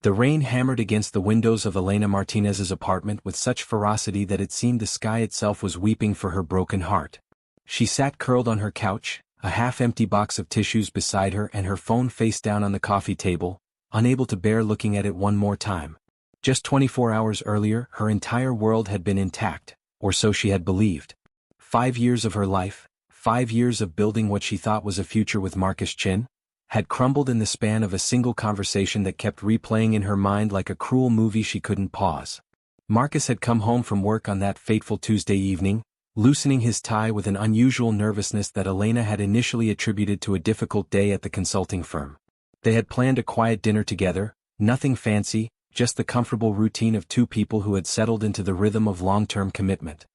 The rain hammered against the windows of Elena Martinez's apartment with such ferocity that it seemed the sky itself was weeping for her broken heart. She sat curled on her couch, a half-empty box of tissues beside her and her phone face down on the coffee table, unable to bear looking at it one more time. Just 24 hours earlier, her entire world had been intact, or so she had believed. 5 years of her life, 5 years of building what she thought was a future with Marcus Chin, had crumbled in the span of a single conversation that kept replaying in her mind like a cruel movie she couldn't pause. Marcus had come home from work on that fateful Tuesday evening, loosening his tie with an unusual nervousness that Elena had initially attributed to a difficult day at the consulting firm. They had planned a quiet dinner together, nothing fancy, just the comfortable routine of two people who had settled into the rhythm of long-term commitment.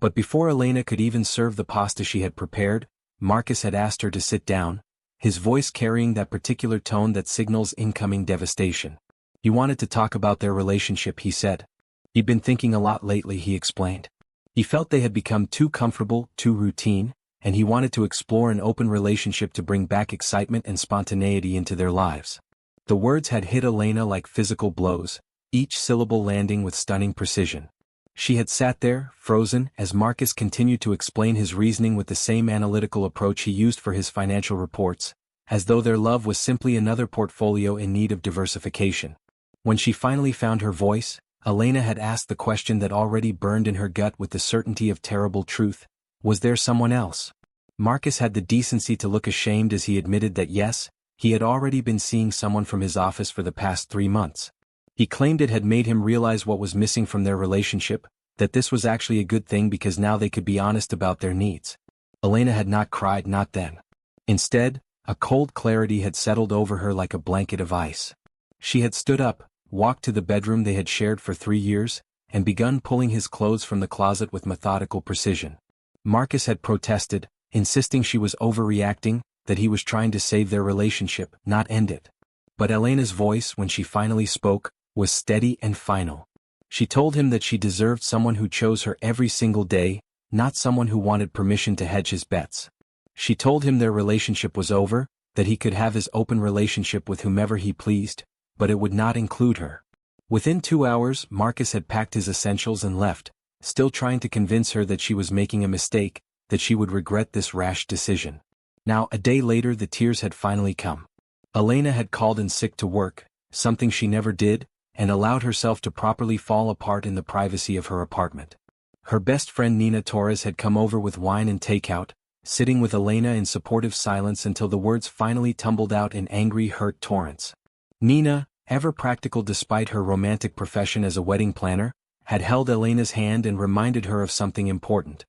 But before Elena could even serve the pasta she had prepared, Marcus had asked her to sit down, his voice carrying that particular tone that signals incoming devastation. He wanted to talk about their relationship, he said. He'd been thinking a lot lately, he explained. He felt they had become too comfortable, too routine, and he wanted to explore an open relationship to bring back excitement and spontaneity into their lives. The words had hit Elena like physical blows, each syllable landing with stunning precision. She had sat there, frozen, as Marcus continued to explain his reasoning with the same analytical approach he used for his financial reports, as though their love was simply another portfolio in need of diversification. When she finally found her voice, Elena had asked the question that already burned in her gut with the certainty of terrible truth: was there someone else? Marcus had the decency to look ashamed as he admitted that yes, he had already been seeing someone from his office for the past 3 months. He claimed it had made him realize what was missing from their relationship, that this was actually a good thing because now they could be honest about their needs. Elena had not cried, not then. Instead, a cold clarity had settled over her like a blanket of ice. She had stood up, walked to the bedroom they had shared for 3 years, and begun pulling his clothes from the closet with methodical precision. Marcus had protested, insisting she was overreacting, that he was trying to save their relationship, not end it. But Elena's voice, when she finally spoke, was steady and final. She told him that she deserved someone who chose her every single day, not someone who wanted permission to hedge his bets. She told him their relationship was over, that he could have his open relationship with whomever he pleased, but it would not include her. Within 2 hours, Marcus had packed his essentials and left, still trying to convince her that she was making a mistake, that she would regret this rash decision. Now, a day later, the tears had finally come. Elena had called in sick to work, something she never did, and allowed herself to properly fall apart in the privacy of her apartment. Her best friend Nina Torres had come over with wine and takeout, sitting with Elena in supportive silence until the words finally tumbled out in angry, hurt torrents. Nina, ever practical despite her romantic profession as a wedding planner, had held Elena's hand and reminded her of something important.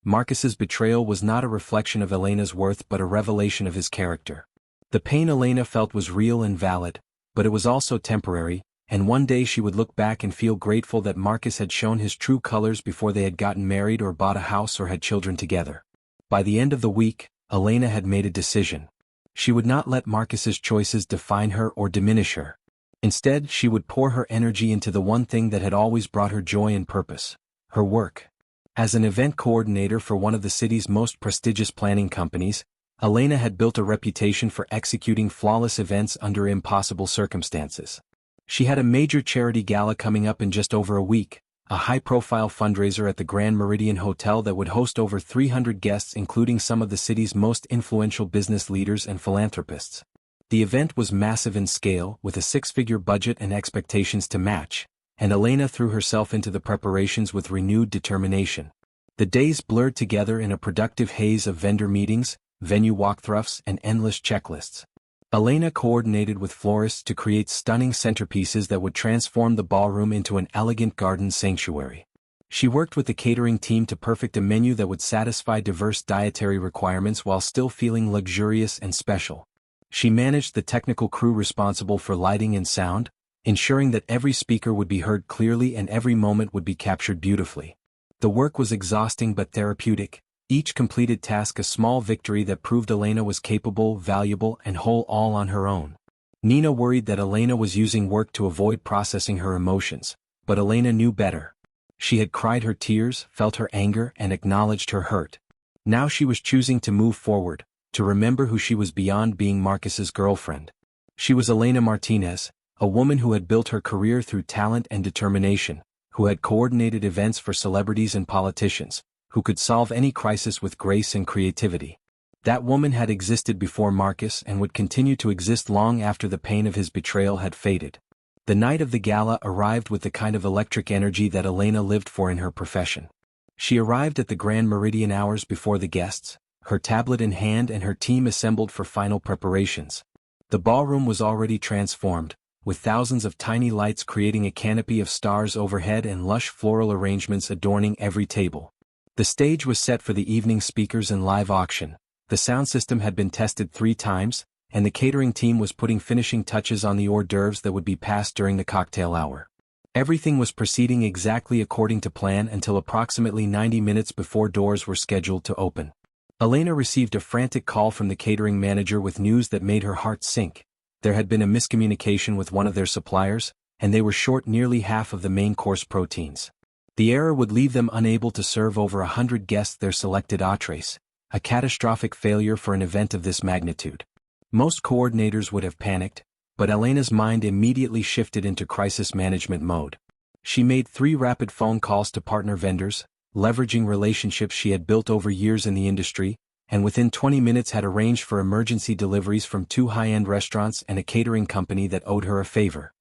Marcus's betrayal was not a reflection of Elena's worth but a revelation of his character. The pain Elena felt was real and valid, but it was also temporary, and one day she would look back and feel grateful that Marcus had shown his true colors before they had gotten married or bought a house or had children together. By the end of the week, Elena had made a decision. She would not let Marcus's choices define her or diminish her. Instead, she would pour her energy into the one thing that had always brought her joy and purpose: her work. As an event coordinator for one of the city's most prestigious planning companies, Elena had built a reputation for executing flawless events under impossible circumstances. She had a major charity gala coming up in just over a week, a high-profile fundraiser at the Grand Meridian Hotel that would host over 300 guests, including some of the city's most influential business leaders and philanthropists. The event was massive in scale, with a 6-figure budget and expectations to match, and Elena threw herself into the preparations with renewed determination. The days blurred together in a productive haze of vendor meetings, venue walkthroughs, and endless checklists. Elena coordinated with florists to create stunning centerpieces that would transform the ballroom into an elegant garden sanctuary. She worked with the catering team to perfect a menu that would satisfy diverse dietary requirements while still feeling luxurious and special. She managed the technical crew responsible for lighting and sound, ensuring that every speaker would be heard clearly and every moment would be captured beautifully. The work was exhausting but therapeutic, each completed task a small victory that proved Elena was capable, valuable, and whole all on her own. Nina worried that Elena was using work to avoid processing her emotions, but Elena knew better. She had cried her tears, felt her anger, and acknowledged her hurt. Now she was choosing to move forward, to remember who she was beyond being Marcus's girlfriend. She was Elena Martinez, a woman who had built her career through talent and determination, who had coordinated events for celebrities and politicians, who could solve any crisis with grace and creativity. That woman had existed before Marcus and would continue to exist long after the pain of his betrayal had faded. The night of the gala arrived with the kind of electric energy that Elena lived for in her profession. She arrived at the Grand Meridian hours before the guests, her tablet in hand and her team assembled for final preparations. The ballroom was already transformed, with thousands of tiny lights creating a canopy of stars overhead and lush floral arrangements adorning every table. The stage was set for the evening speakers and live auction. The sound system had been tested 3 times, and the catering team was putting finishing touches on the hors d'oeuvres that would be passed during the cocktail hour. Everything was proceeding exactly according to plan until approximately 90 minutes before doors were scheduled to open. Elena received a frantic call from the catering manager with news that made her heart sink. There had been a miscommunication with one of their suppliers, and they were short nearly half of the main course proteins. The error would leave them unable to serve over 100 guests their selected entrees, a catastrophic failure for an event of this magnitude. Most coordinators would have panicked, but Elena's mind immediately shifted into crisis management mode. She made 3 rapid phone calls to partner vendors, leveraging relationships she had built over years in the industry, and within 20 minutes had arranged for emergency deliveries from 2 high-end restaurants and a catering company that owed her a favor.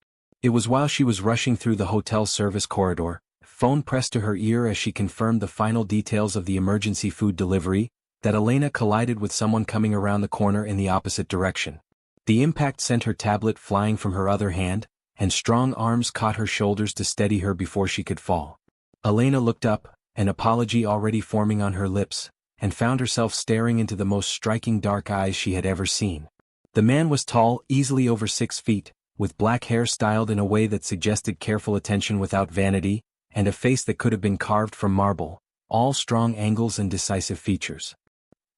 It was while she was rushing through the hotel service corridor, phone pressed to her ear as she confirmed the final details of the emergency food delivery, that Elena collided with someone coming around the corner in the opposite direction. The impact sent her tablet flying from her other hand, and strong arms caught her shoulders to steady her before she could fall. Elena looked up, an apology already forming on her lips, and found herself staring into the most striking dark eyes she had ever seen. The man was tall, easily over 6 feet, with black hair styled in a way that suggested careful attention without vanity, and a face that could have been carved from marble, all strong angles and decisive features.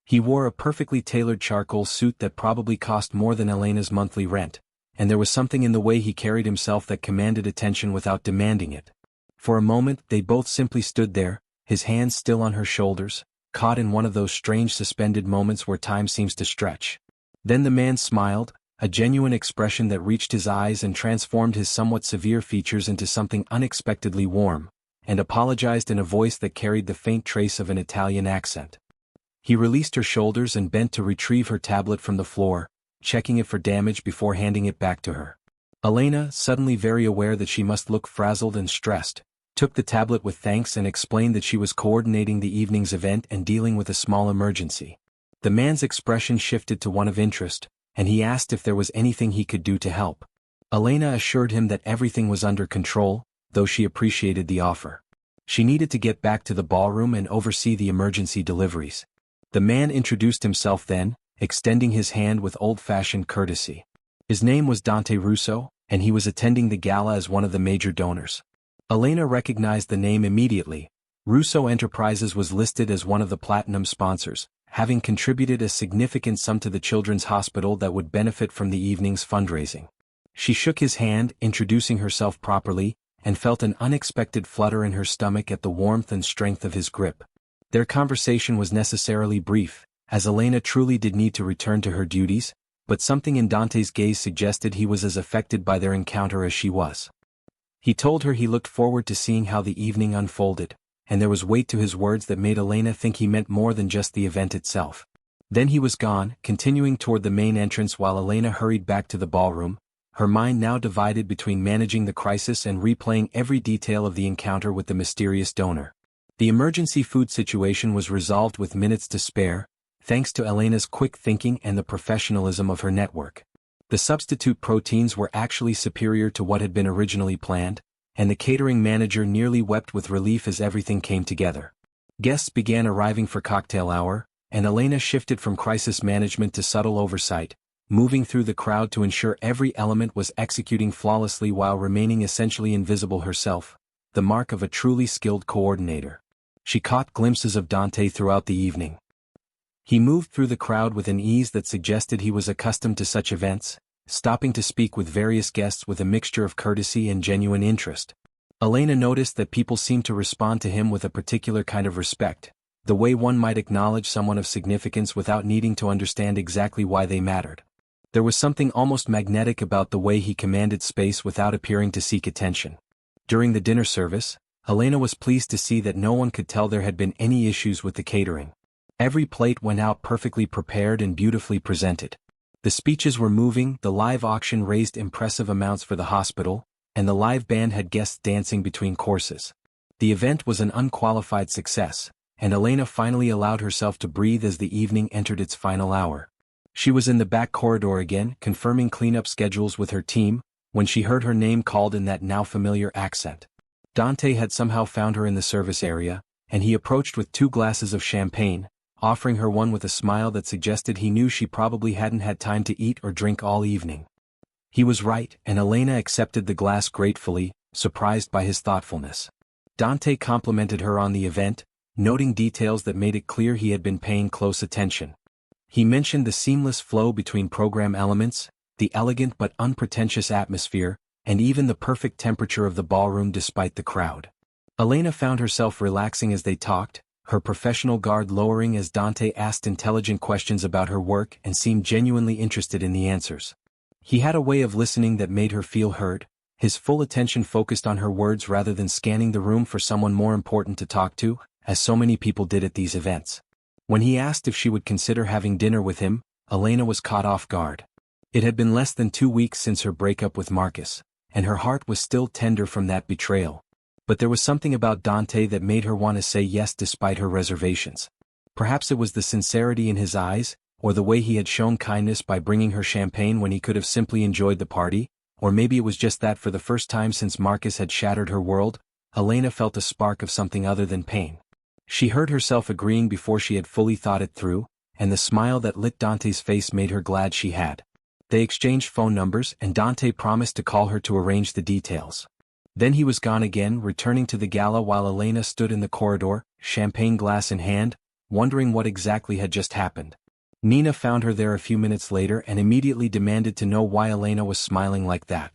He wore a perfectly tailored charcoal suit that probably cost more than Elena's monthly rent, and there was something in the way he carried himself that commanded attention without demanding it. For a moment they both simply stood there, his hands still on her shoulders, caught in one of those strange suspended moments where time seems to stretch. Then the man smiled, a genuine expression that reached his eyes and transformed his somewhat severe features into something unexpectedly warm, and apologized in a voice that carried the faint trace of an Italian accent. He released her shoulders and bent to retrieve her tablet from the floor, checking it for damage before handing it back to her. Elena, suddenly very aware that she must look frazzled and stressed, took the tablet with thanks and explained that she was coordinating the evening's event and dealing with a small emergency. The man's expression shifted to one of interest, and he asked if there was anything he could do to help. Elena assured him that everything was under control, though she appreciated the offer. She needed to get back to the ballroom and oversee the emergency deliveries. The man introduced himself then, extending his hand with old-fashioned courtesy. His name was Dante Russo, and he was attending the gala as one of the major donors. Elena recognized the name immediately. Russo Enterprises was listed as one of the platinum sponsors, having contributed a significant sum to the children's hospital that would benefit from the evening's fundraising. She shook his hand, introducing herself properly, and felt an unexpected flutter in her stomach at the warmth and strength of his grip. Their conversation was necessarily brief, as Elena truly did need to return to her duties, but something in Dante's gaze suggested he was as affected by their encounter as she was. He told her he looked forward to seeing how the evening unfolded, and there was weight to his words that made Elena think he meant more than just the event itself. Then he was gone, continuing toward the main entrance while Elena hurried back to the ballroom, her mind now divided between managing the crisis and replaying every detail of the encounter with the mysterious donor. The emergency food situation was resolved with minutes to spare, thanks to Elena's quick thinking and the professionalism of her network. The substitute proteins were actually superior to what had been originally planned, and the catering manager nearly wept with relief as everything came together. Guests began arriving for cocktail hour, and Elena shifted from crisis management to subtle oversight, moving through the crowd to ensure every element was executing flawlessly while remaining essentially invisible herself, the mark of a truly skilled coordinator. She caught glimpses of Dante throughout the evening. He moved through the crowd with an ease that suggested he was accustomed to such events, stopping to speak with various guests with a mixture of courtesy and genuine interest. Elena noticed that people seemed to respond to him with a particular kind of respect, the way one might acknowledge someone of significance without needing to understand exactly why they mattered. There was something almost magnetic about the way he commanded space without appearing to seek attention. During the dinner service, Elena was pleased to see that no one could tell there had been any issues with the catering. Every plate went out perfectly prepared and beautifully presented. The speeches were moving, the live auction raised impressive amounts for the hospital, and the live band had guests dancing between courses. The event was an unqualified success, and Elena finally allowed herself to breathe as the evening entered its final hour. She was in the back corridor again, confirming cleanup schedules with her team, when she heard her name called in that now familiar accent. Dante had somehow found her in the service area, and he approached with 2 glasses of champagne, offering her one with a smile that suggested he knew she probably hadn't had time to eat or drink all evening. He was right, and Elena accepted the glass gratefully, surprised by his thoughtfulness. Dante complimented her on the event, noting details that made it clear he had been paying close attention. He mentioned the seamless flow between program elements, the elegant but unpretentious atmosphere, and even the perfect temperature of the ballroom despite the crowd. Elena found herself relaxing as they talked, her professional guard lowering as Dante asked intelligent questions about her work and seemed genuinely interested in the answers. He had a way of listening that made her feel heard, his full attention focused on her words rather than scanning the room for someone more important to talk to, as so many people did at these events. When he asked if she would consider having dinner with him, Elena was caught off guard. It had been less than 2 weeks since her breakup with Marcus, and her heart was still tender from that betrayal. But there was something about Dante that made her want to say yes despite her reservations. Perhaps it was the sincerity in his eyes, or the way he had shown kindness by bringing her champagne when he could have simply enjoyed the party, or maybe it was just that for the first time since Marcus had shattered her world, Elena felt a spark of something other than pain. She heard herself agreeing before she had fully thought it through, and the smile that lit Dante's face made her glad she had. They exchanged phone numbers and Dante promised to call her to arrange the details. Then he was gone again, returning to the gala while Elena stood in the corridor, champagne glass in hand, wondering what exactly had just happened. Nina found her there a few minutes later and immediately demanded to know why Elena was smiling like that.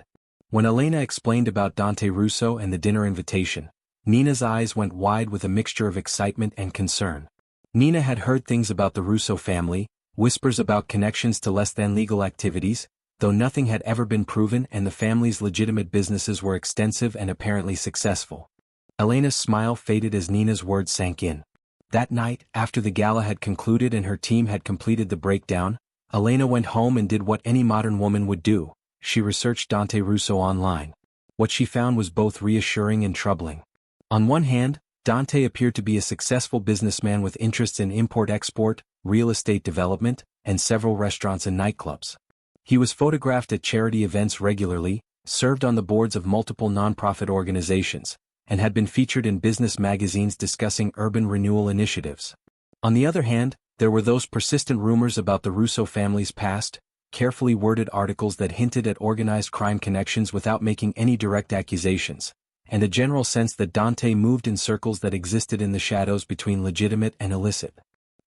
When Elena explained about Dante Russo and the dinner invitation, Nina's eyes went wide with a mixture of excitement and concern. Nina had heard things about the Russo family, whispers about connections to less-than-legal activities, though nothing had ever been proven and the family's legitimate businesses were extensive and apparently successful. Elena's smile faded as Nina's words sank in. That night, after the gala had concluded and her team had completed the breakdown, Elena went home and did what any modern woman would do. She researched Dante Russo online. What she found was both reassuring and troubling. On one hand, Dante appeared to be a successful businessman with interests in import-export, real estate development, and several restaurants and nightclubs. He was photographed at charity events regularly, served on the boards of multiple nonprofit organizations, and had been featured in business magazines discussing urban renewal initiatives. On the other hand, there were those persistent rumors about the Russo family's past, carefully worded articles that hinted at organized crime connections without making any direct accusations, and a general sense that Dante moved in circles that existed in the shadows between legitimate and illicit.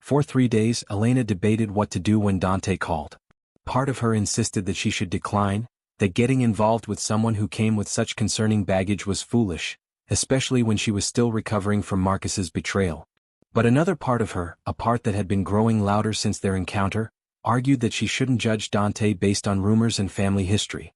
For 3 days, Elena debated what to do when Dante called. Part of her insisted that she should decline, that getting involved with someone who came with such concerning baggage was foolish, especially when she was still recovering from Marcus's betrayal. But another part of her, a part that had been growing louder since their encounter, argued that she shouldn't judge Dante based on rumors and family history.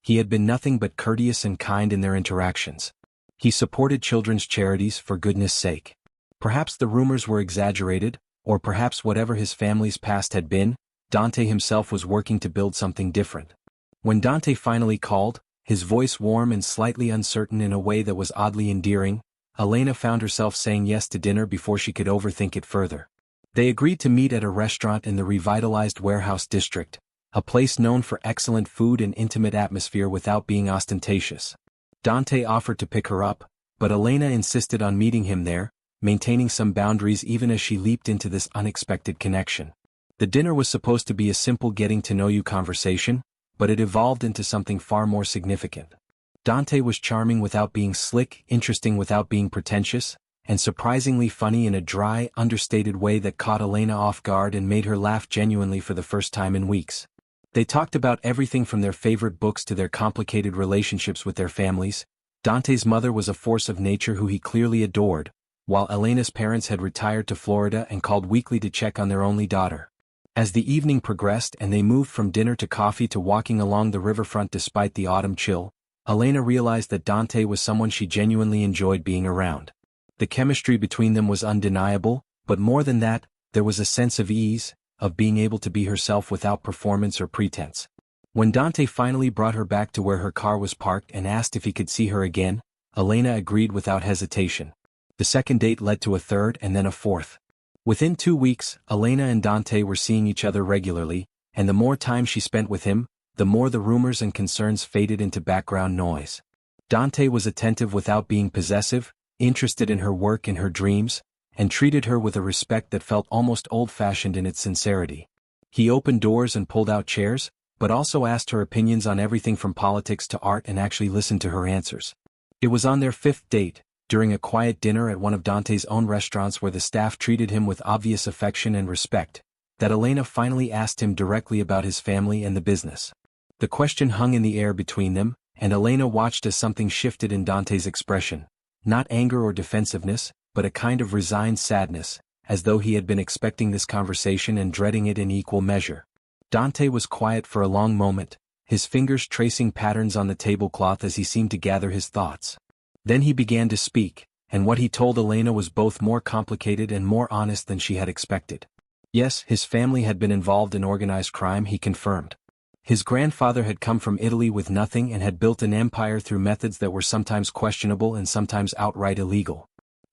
He had been nothing but courteous and kind in their interactions. He supported children's charities for goodness sake. Perhaps the rumors were exaggerated, or perhaps whatever his family's past had been, Dante himself was working to build something different. When Dante finally called, his voice warm and slightly uncertain in a way that was oddly endearing, Elena found herself saying yes to dinner before she could overthink it further. They agreed to meet at a restaurant in the revitalized Warehouse District, a place known for excellent food and intimate atmosphere without being ostentatious. Dante offered to pick her up, but Elena insisted on meeting him there, maintaining some boundaries even as she leaped into this unexpected connection. The dinner was supposed to be a simple getting-to-know-you conversation, but it evolved into something far more significant. Dante was charming without being slick, interesting without being pretentious, and surprisingly funny in a dry, understated way that caught Elena off guard and made her laugh genuinely for the first time in weeks. They talked about everything from their favorite books to their complicated relationships with their families. Dante's mother was a force of nature who he clearly adored, while Elena's parents had retired to Florida and called weekly to check on their only daughter. As the evening progressed and they moved from dinner to coffee to walking along the riverfront despite the autumn chill, Elena realized that Dante was someone she genuinely enjoyed being around. The chemistry between them was undeniable, but more than that, there was a sense of ease, of being able to be herself without performance or pretense. When Dante finally brought her back to where her car was parked and asked if he could see her again, Elena agreed without hesitation. The second date led to a third and then a fourth. Within 2 weeks, Elena and Dante were seeing each other regularly, and the more time she spent with him, the more the rumors and concerns faded into background noise. Dante was attentive without being possessive, interested in her work and her dreams, and treated her with a respect that felt almost old-fashioned in its sincerity. He opened doors and pulled out chairs, but also asked her opinions on everything from politics to art and actually listened to her answers. It was on their fifth date, during a quiet dinner at one of Dante's own restaurants where the staff treated him with obvious affection and respect, that Elena finally asked him directly about his family and the business. The question hung in the air between them, and Elena watched as something shifted in Dante's expression, not anger or defensiveness, but a kind of resigned sadness, as though he had been expecting this conversation and dreading it in equal measure. Dante was quiet for a long moment, his fingers tracing patterns on the tablecloth as he seemed to gather his thoughts. Then he began to speak, and what he told Elena was both more complicated and more honest than she had expected. Yes, his family had been involved in organized crime, he confirmed. His grandfather had come from Italy with nothing and had built an empire through methods that were sometimes questionable and sometimes outright illegal.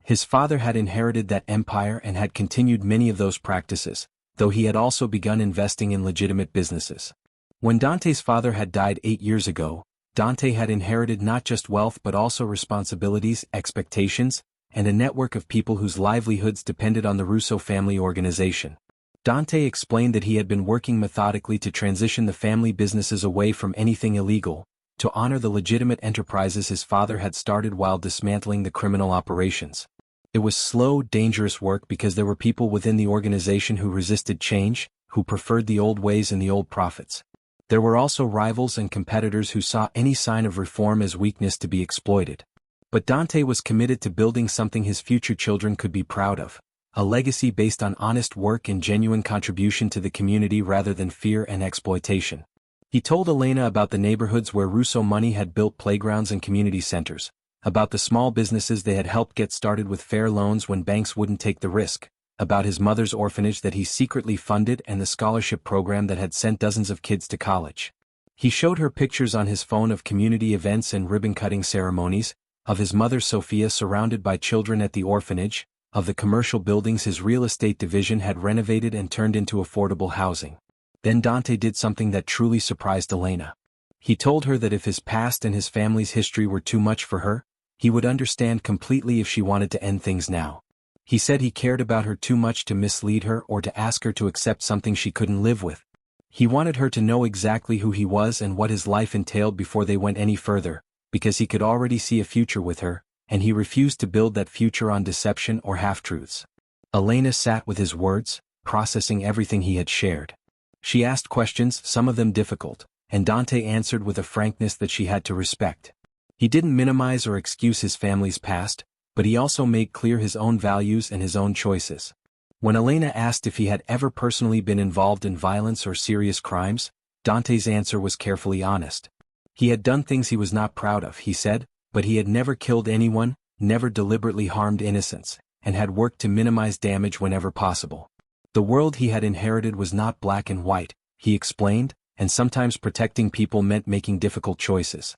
His father had inherited that empire and had continued many of those practices, though he had also begun investing in legitimate businesses. When Dante's father had died 8 years ago, Dante had inherited not just wealth but also responsibilities, expectations, and a network of people whose livelihoods depended on the Russo family organization. Dante explained that he had been working methodically to transition the family businesses away from anything illegal, to honor the legitimate enterprises his father had started while dismantling the criminal operations. It was slow, dangerous work because there were people within the organization who resisted change, who preferred the old ways and the old profits. There were also rivals and competitors who saw any sign of reform as weakness to be exploited. But Dante was committed to building something his future children could be proud of, a legacy based on honest work and genuine contribution to the community rather than fear and exploitation. He told Elena about the neighborhoods where Russo money had built playgrounds and community centers, about the small businesses they had helped get started with fair loans when banks wouldn't take the risk, about his mother's orphanage that he secretly funded and the scholarship program that had sent dozens of kids to college. He showed her pictures on his phone of community events and ribbon-cutting ceremonies, of his mother Sophia surrounded by children at the orphanage, of the commercial buildings his real estate division had renovated and turned into affordable housing. Then Dante did something that truly surprised Elena. He told her that if his past and his family's history were too much for her, he would understand completely if she wanted to end things now. He said he cared about her too much to mislead her or to ask her to accept something she couldn't live with. He wanted her to know exactly who he was and what his life entailed before they went any further, because he could already see a future with her, and he refused to build that future on deception or half-truths. Elena sat with his words, processing everything he had shared. She asked questions, some of them difficult, and Dante answered with a frankness that she had to respect. He didn't minimize or excuse his family's past, but he also made clear his own values and his own choices. When Elena asked if he had ever personally been involved in violence or serious crimes, Dante's answer was carefully honest. He had done things he was not proud of, he said, but he had never killed anyone, never deliberately harmed innocents, and had worked to minimize damage whenever possible. The world he had inherited was not black and white, he explained, and sometimes protecting people meant making difficult choices.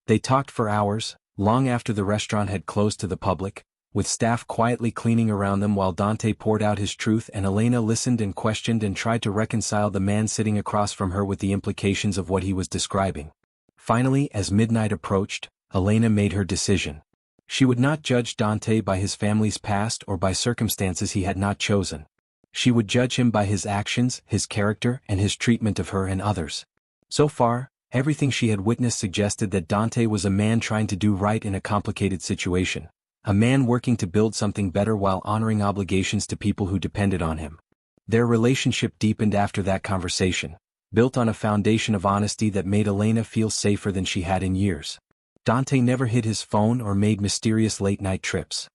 They talked for hours, long after the restaurant had closed to the public, with staff quietly cleaning around them while Dante poured out his truth and Elena listened and questioned and tried to reconcile the man sitting across from her with the implications of what he was describing. Finally, as midnight approached, Elena made her decision. She would not judge Dante by his family's past or by circumstances he had not chosen. She would judge him by his actions, his character, and his treatment of her and others. So far, everything she had witnessed suggested that Dante was a man trying to do right in a complicated situation, a man working to build something better while honoring obligations to people who depended on him. Their relationship deepened after that conversation, built on a foundation of honesty that made Elena feel safer than she had in years. Dante never hid his phone or made mysterious late-night trips.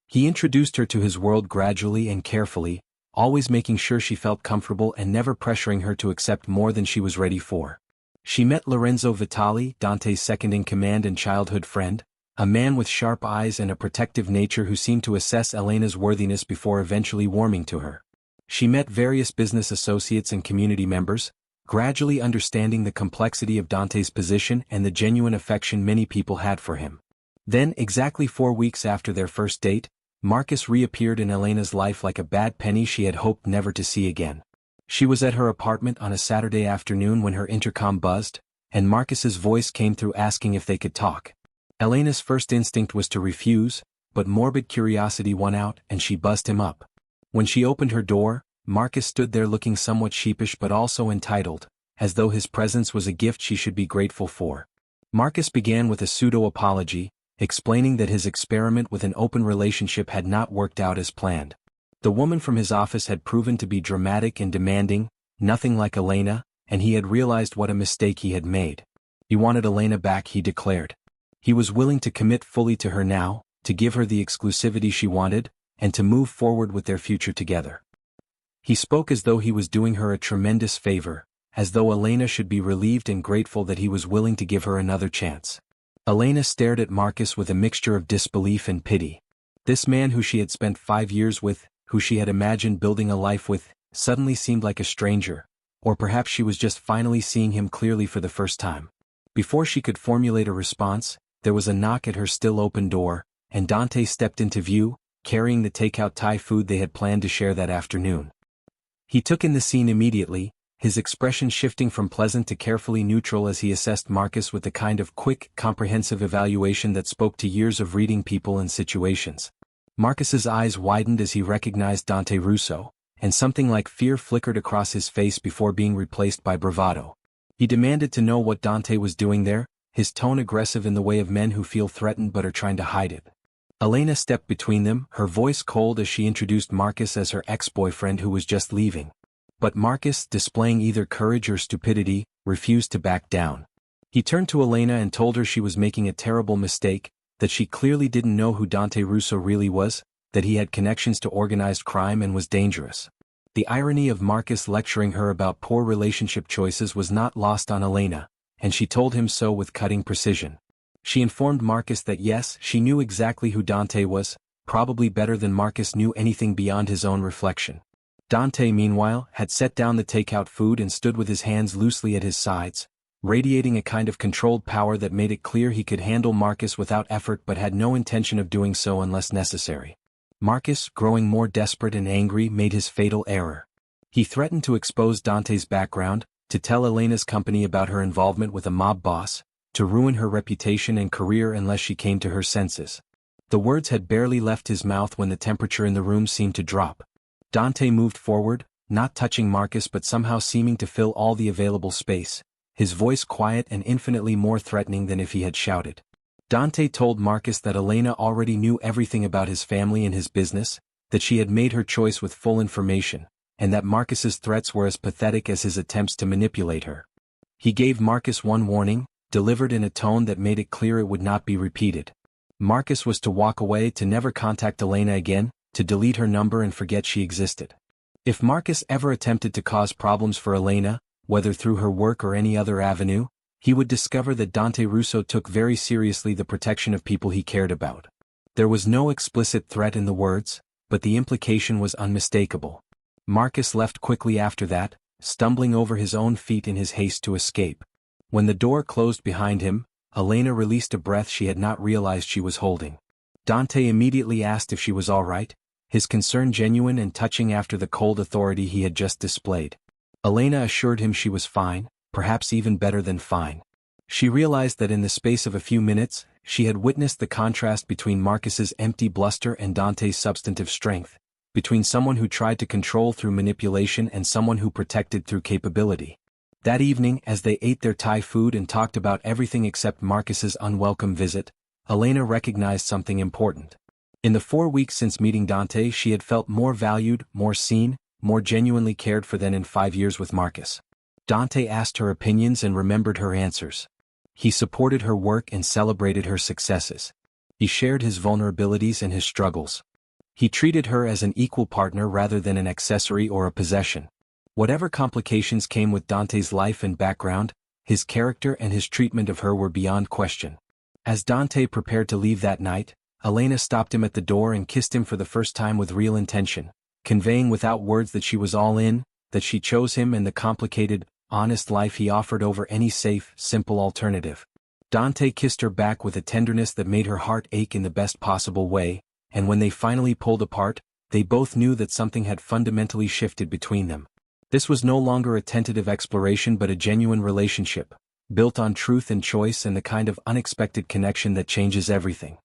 He introduced her to his world gradually and carefully, always making sure she felt comfortable and never pressuring her to accept more than she was ready for. She met Lorenzo Vitali, Dante's second-in-command and childhood friend, a man with sharp eyes and a protective nature who seemed to assess Elena's worthiness before eventually warming to her. She met various business associates and community members, gradually understanding the complexity of Dante's position and the genuine affection many people had for him. Then, exactly 4 weeks after their first date, Marcus reappeared in Elena's life like a bad penny she had hoped never to see again. She was at her apartment on a Saturday afternoon when her intercom buzzed, and Marcus's voice came through asking if they could talk. Elena's first instinct was to refuse, but morbid curiosity won out and she buzzed him up. When she opened her door, Marcus stood there looking somewhat sheepish but also entitled, as though his presence was a gift she should be grateful for. Marcus began with a pseudo-apology, explaining that his experiment with an open relationship had not worked out as planned. The woman from his office had proven to be dramatic and demanding, nothing like Elena, and he had realized what a mistake he had made. He wanted Elena back, he declared. He was willing to commit fully to her now, to give her the exclusivity she wanted, and to move forward with their future together. He spoke as though he was doing her a tremendous favor, as though Elena should be relieved and grateful that he was willing to give her another chance. Elena stared at Marcus with a mixture of disbelief and pity. This man who she had spent 5 years with, who she had imagined building a life with, suddenly seemed like a stranger, or perhaps she was just finally seeing him clearly for the first time. Before she could formulate a response, there was a knock at her still open door, and Dante stepped into view, carrying the takeout Thai food they had planned to share that afternoon. He took in the scene immediately, his expression shifting from pleasant to carefully neutral as he assessed Marcus with the kind of quick, comprehensive evaluation that spoke to years of reading people and situations. Marcus's eyes widened as he recognized Dante Russo, and something like fear flickered across his face before being replaced by bravado. He demanded to know what Dante was doing there, his tone aggressive in the way of men who feel threatened but are trying to hide it. Elena stepped between them, her voice cold as she introduced Marcus as her ex-boyfriend who was just leaving. But Marcus, displaying either courage or stupidity, refused to back down. He turned to Elena and told her she was making a terrible mistake, that she clearly didn't know who Dante Russo really was, that he had connections to organized crime and was dangerous. The irony of Marcus lecturing her about poor relationship choices was not lost on Elena, and she told him so with cutting precision. She informed Marcus that yes, she knew exactly who Dante was, probably better than Marcus knew anything beyond his own reflection. Dante, meanwhile, had set down the takeout food and stood with his hands loosely at his sides, radiating a kind of controlled power that made it clear he could handle Marcus without effort but had no intention of doing so unless necessary. Marcus, growing more desperate and angry, made his fatal error. He threatened to expose Dante's background, to tell Elena's company about her involvement with a mob boss, to ruin her reputation and career unless she came to her senses. The words had barely left his mouth when the temperature in the room seemed to drop. Dante moved forward, not touching Marcus but somehow seeming to fill all the available space, his voice quiet and infinitely more threatening than if he had shouted. Dante told Marcus that Elena already knew everything about his family and his business, that she had made her choice with full information, and that Marcus's threats were as pathetic as his attempts to manipulate her. He gave Marcus one warning, delivered in a tone that made it clear it would not be repeated. Marcus was to walk away, to never contact Elena again, to delete her number and forget she existed. If Marcus ever attempted to cause problems for Elena, whether through her work or any other avenue, he would discover that Dante Russo took very seriously the protection of people he cared about. There was no explicit threat in the words, but the implication was unmistakable. Marcus left quickly after that, stumbling over his own feet in his haste to escape. When the door closed behind him, Elena released a breath she had not realized she was holding. Dante immediately asked if she was all right, his concern genuine and touching after the cold authority he had just displayed. Elena assured him she was fine, perhaps even better than fine. She realized that in the space of a few minutes, she had witnessed the contrast between Marcus's empty bluster and Dante's substantive strength, between someone who tried to control through manipulation and someone who protected through capability. That evening, as they ate their Thai food and talked about everything except Marcus's unwelcome visit, Elena recognized something important. In the 4 weeks since meeting Dante, she had felt more valued, more seen, more genuinely cared for than in 5 years with Marcus. Dante asked her opinions and remembered her answers. He supported her work and celebrated her successes. He shared his vulnerabilities and his struggles. He treated her as an equal partner rather than an accessory or a possession. Whatever complications came with Dante's life and background, his character and his treatment of her were beyond question. As Dante prepared to leave that night, Elena stopped him at the door and kissed him for the first time with real intention, conveying without words that she was all in, that she chose him and the complicated, honest life he offered over any safe, simple alternative. Dante kissed her back with a tenderness that made her heart ache in the best possible way, and when they finally pulled apart, they both knew that something had fundamentally shifted between them. This was no longer a tentative exploration but a genuine relationship, built on truth and choice and the kind of unexpected connection that changes everything.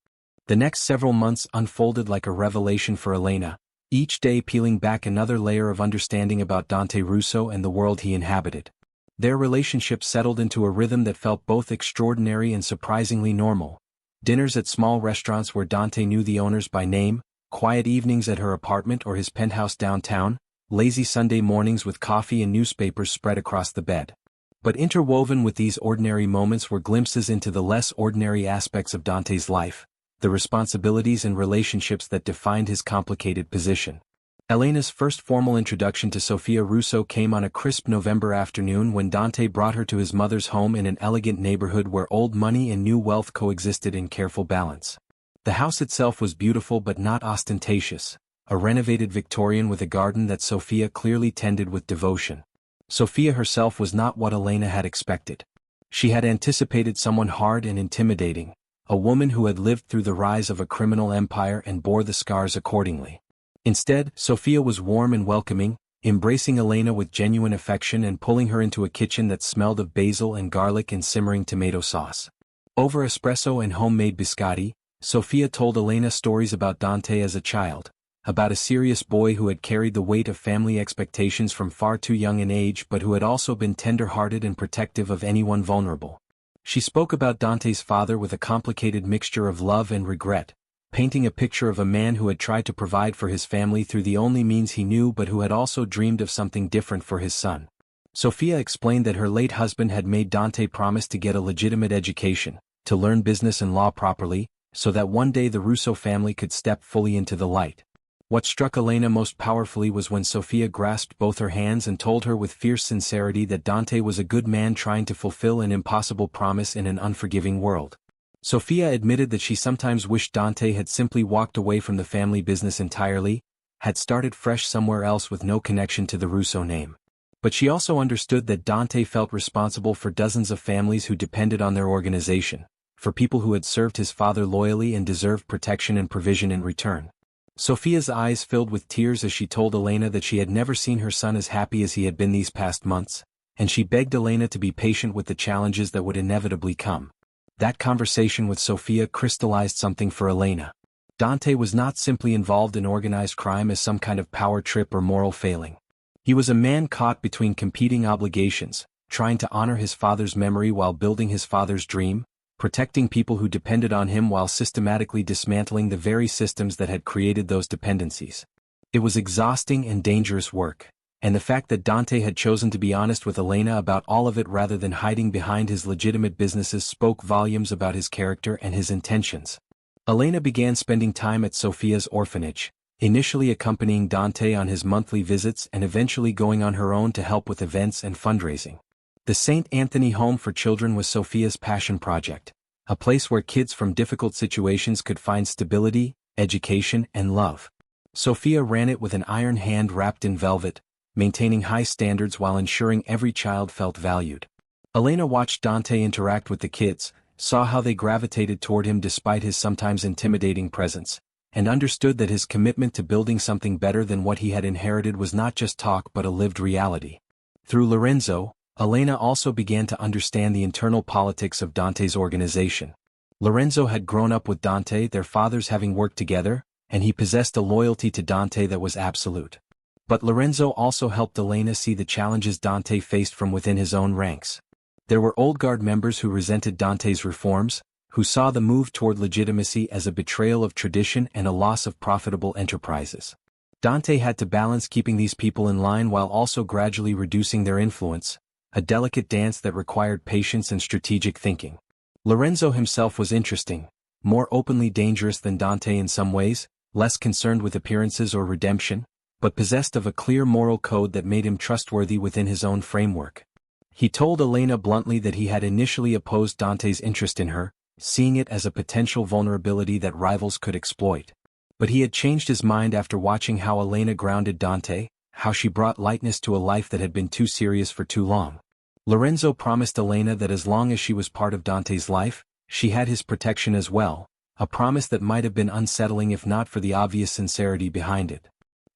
The next several months unfolded like a revelation for Elena, each day peeling back another layer of understanding about Dante Russo and the world he inhabited. Their relationship settled into a rhythm that felt both extraordinary and surprisingly normal. Dinners at small restaurants where Dante knew the owners by name, quiet evenings at her apartment or his penthouse downtown, lazy Sunday mornings with coffee and newspapers spread across the bed. But interwoven with these ordinary moments were glimpses into the less ordinary aspects of Dante's life, the responsibilities and relationships that defined his complicated position. Elena's first formal introduction to Sofia Russo came on a crisp November afternoon when Dante brought her to his mother's home in an elegant neighborhood where old money and new wealth coexisted in careful balance. The house itself was beautiful but not ostentatious, a renovated Victorian with a garden that Sofia clearly tended with devotion. Sofia herself was not what Elena had expected. She had anticipated someone hard and intimidating, a woman who had lived through the rise of a criminal empire and bore the scars accordingly. Instead, Sofia was warm and welcoming, embracing Elena with genuine affection and pulling her into a kitchen that smelled of basil and garlic and simmering tomato sauce. Over espresso and homemade biscotti, Sofia told Elena stories about Dante as a child, about a serious boy who had carried the weight of family expectations from far too young an age but who had also been tender-hearted and protective of anyone vulnerable. She spoke about Dante's father with a complicated mixture of love and regret, painting a picture of a man who had tried to provide for his family through the only means he knew but who had also dreamed of something different for his son. Sofia explained that her late husband had made Dante promise to get a legitimate education, to learn business and law properly, so that one day the Russo family could step fully into the light. What struck Elena most powerfully was when Sofia grasped both her hands and told her with fierce sincerity that Dante was a good man trying to fulfill an impossible promise in an unforgiving world. Sofia admitted that she sometimes wished Dante had simply walked away from the family business entirely, had started fresh somewhere else with no connection to the Russo name. But she also understood that Dante felt responsible for dozens of families who depended on their organization, for people who had served his father loyally and deserved protection and provision in return. Sofia's eyes filled with tears as she told Elena that she had never seen her son as happy as he had been these past months, and she begged Elena to be patient with the challenges that would inevitably come. That conversation with Sofia crystallized something for Elena. Dante was not simply involved in organized crime as some kind of power trip or moral failing. He was a man caught between competing obligations, trying to honor his father's memory while building his father's dream, protecting people who depended on him while systematically dismantling the very systems that had created those dependencies. It was exhausting and dangerous work, and the fact that Dante had chosen to be honest with Elena about all of it rather than hiding behind his legitimate businesses spoke volumes about his character and his intentions. Elena began spending time at Sofia's orphanage, initially accompanying Dante on his monthly visits and eventually going on her own to help with events and fundraising. The St. Anthony Home for Children was Sofia's passion project, a place where kids from difficult situations could find stability, education, and love. Sofia ran it with an iron hand wrapped in velvet, maintaining high standards while ensuring every child felt valued. Elena watched Dante interact with the kids, saw how they gravitated toward him despite his sometimes intimidating presence, and understood that his commitment to building something better than what he had inherited was not just talk but a lived reality. Through Lorenzo, Elena also began to understand the internal politics of Dante's organization. Lorenzo had grown up with Dante, their fathers having worked together, and he possessed a loyalty to Dante that was absolute. But Lorenzo also helped Elena see the challenges Dante faced from within his own ranks. There were old guard members who resented Dante's reforms, who saw the move toward legitimacy as a betrayal of tradition and a loss of profitable enterprises. Dante had to balance keeping these people in line while also gradually reducing their influence, a delicate dance that required patience and strategic thinking. Lorenzo himself was interesting, more openly dangerous than Dante in some ways, less concerned with appearances or redemption, but possessed of a clear moral code that made him trustworthy within his own framework. He told Elena bluntly that he had initially opposed Dante's interest in her, seeing it as a potential vulnerability that rivals could exploit. But he had changed his mind after watching how Elena grounded Dante, how she brought lightness to a life that had been too serious for too long. Lorenzo promised Elena that as long as she was part of Dante's life, she had his protection as well, a promise that might have been unsettling if not for the obvious sincerity behind it.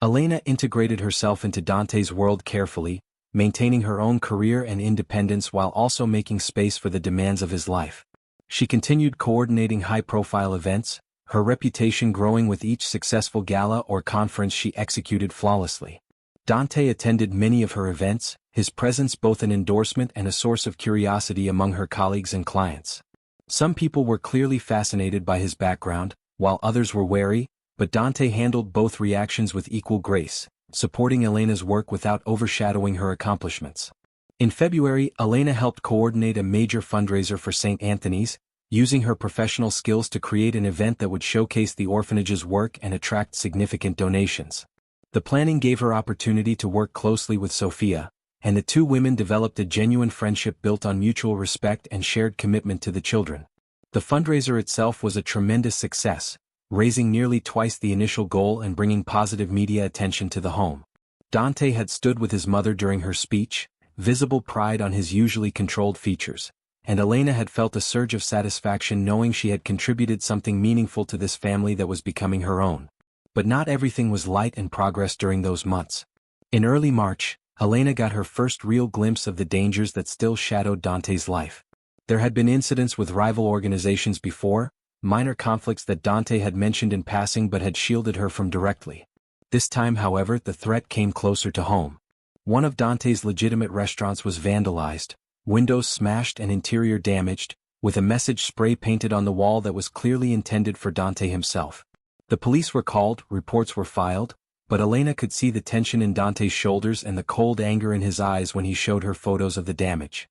Elena integrated herself into Dante's world carefully, maintaining her own career and independence while also making space for the demands of his life. She continued coordinating high-profile events, her reputation growing with each successful gala or conference she executed flawlessly. Dante attended many of her events, his presence both an endorsement and a source of curiosity among her colleagues and clients. Some people were clearly fascinated by his background, while others were wary, but Dante handled both reactions with equal grace, supporting Elena's work without overshadowing her accomplishments. In February, Elena helped coordinate a major fundraiser for St. Anthony's, using her professional skills to create an event that would showcase the orphanage's work and attract significant donations. The planning gave her opportunity to work closely with Sophia, and the two women developed a genuine friendship built on mutual respect and shared commitment to the children. The fundraiser itself was a tremendous success, raising nearly twice the initial goal and bringing positive media attention to the home. Dante had stood with his mother during her speech, visible pride on his usually controlled features, and Elena had felt a surge of satisfaction knowing she had contributed something meaningful to this family that was becoming her own. But not everything was light and progress during those months. In early March, Elena got her first real glimpse of the dangers that still shadowed Dante's life. There had been incidents with rival organizations before, minor conflicts that Dante had mentioned in passing but had shielded her from directly. This time, however, the threat came closer to home. One of Dante's legitimate restaurants was vandalized, windows smashed and interior damaged, with a message spray painted on the wall that was clearly intended for Dante himself. The police were called, reports were filed, but Elena could see the tension in Dante's shoulders and the cold anger in his eyes when he showed her photos of the damage.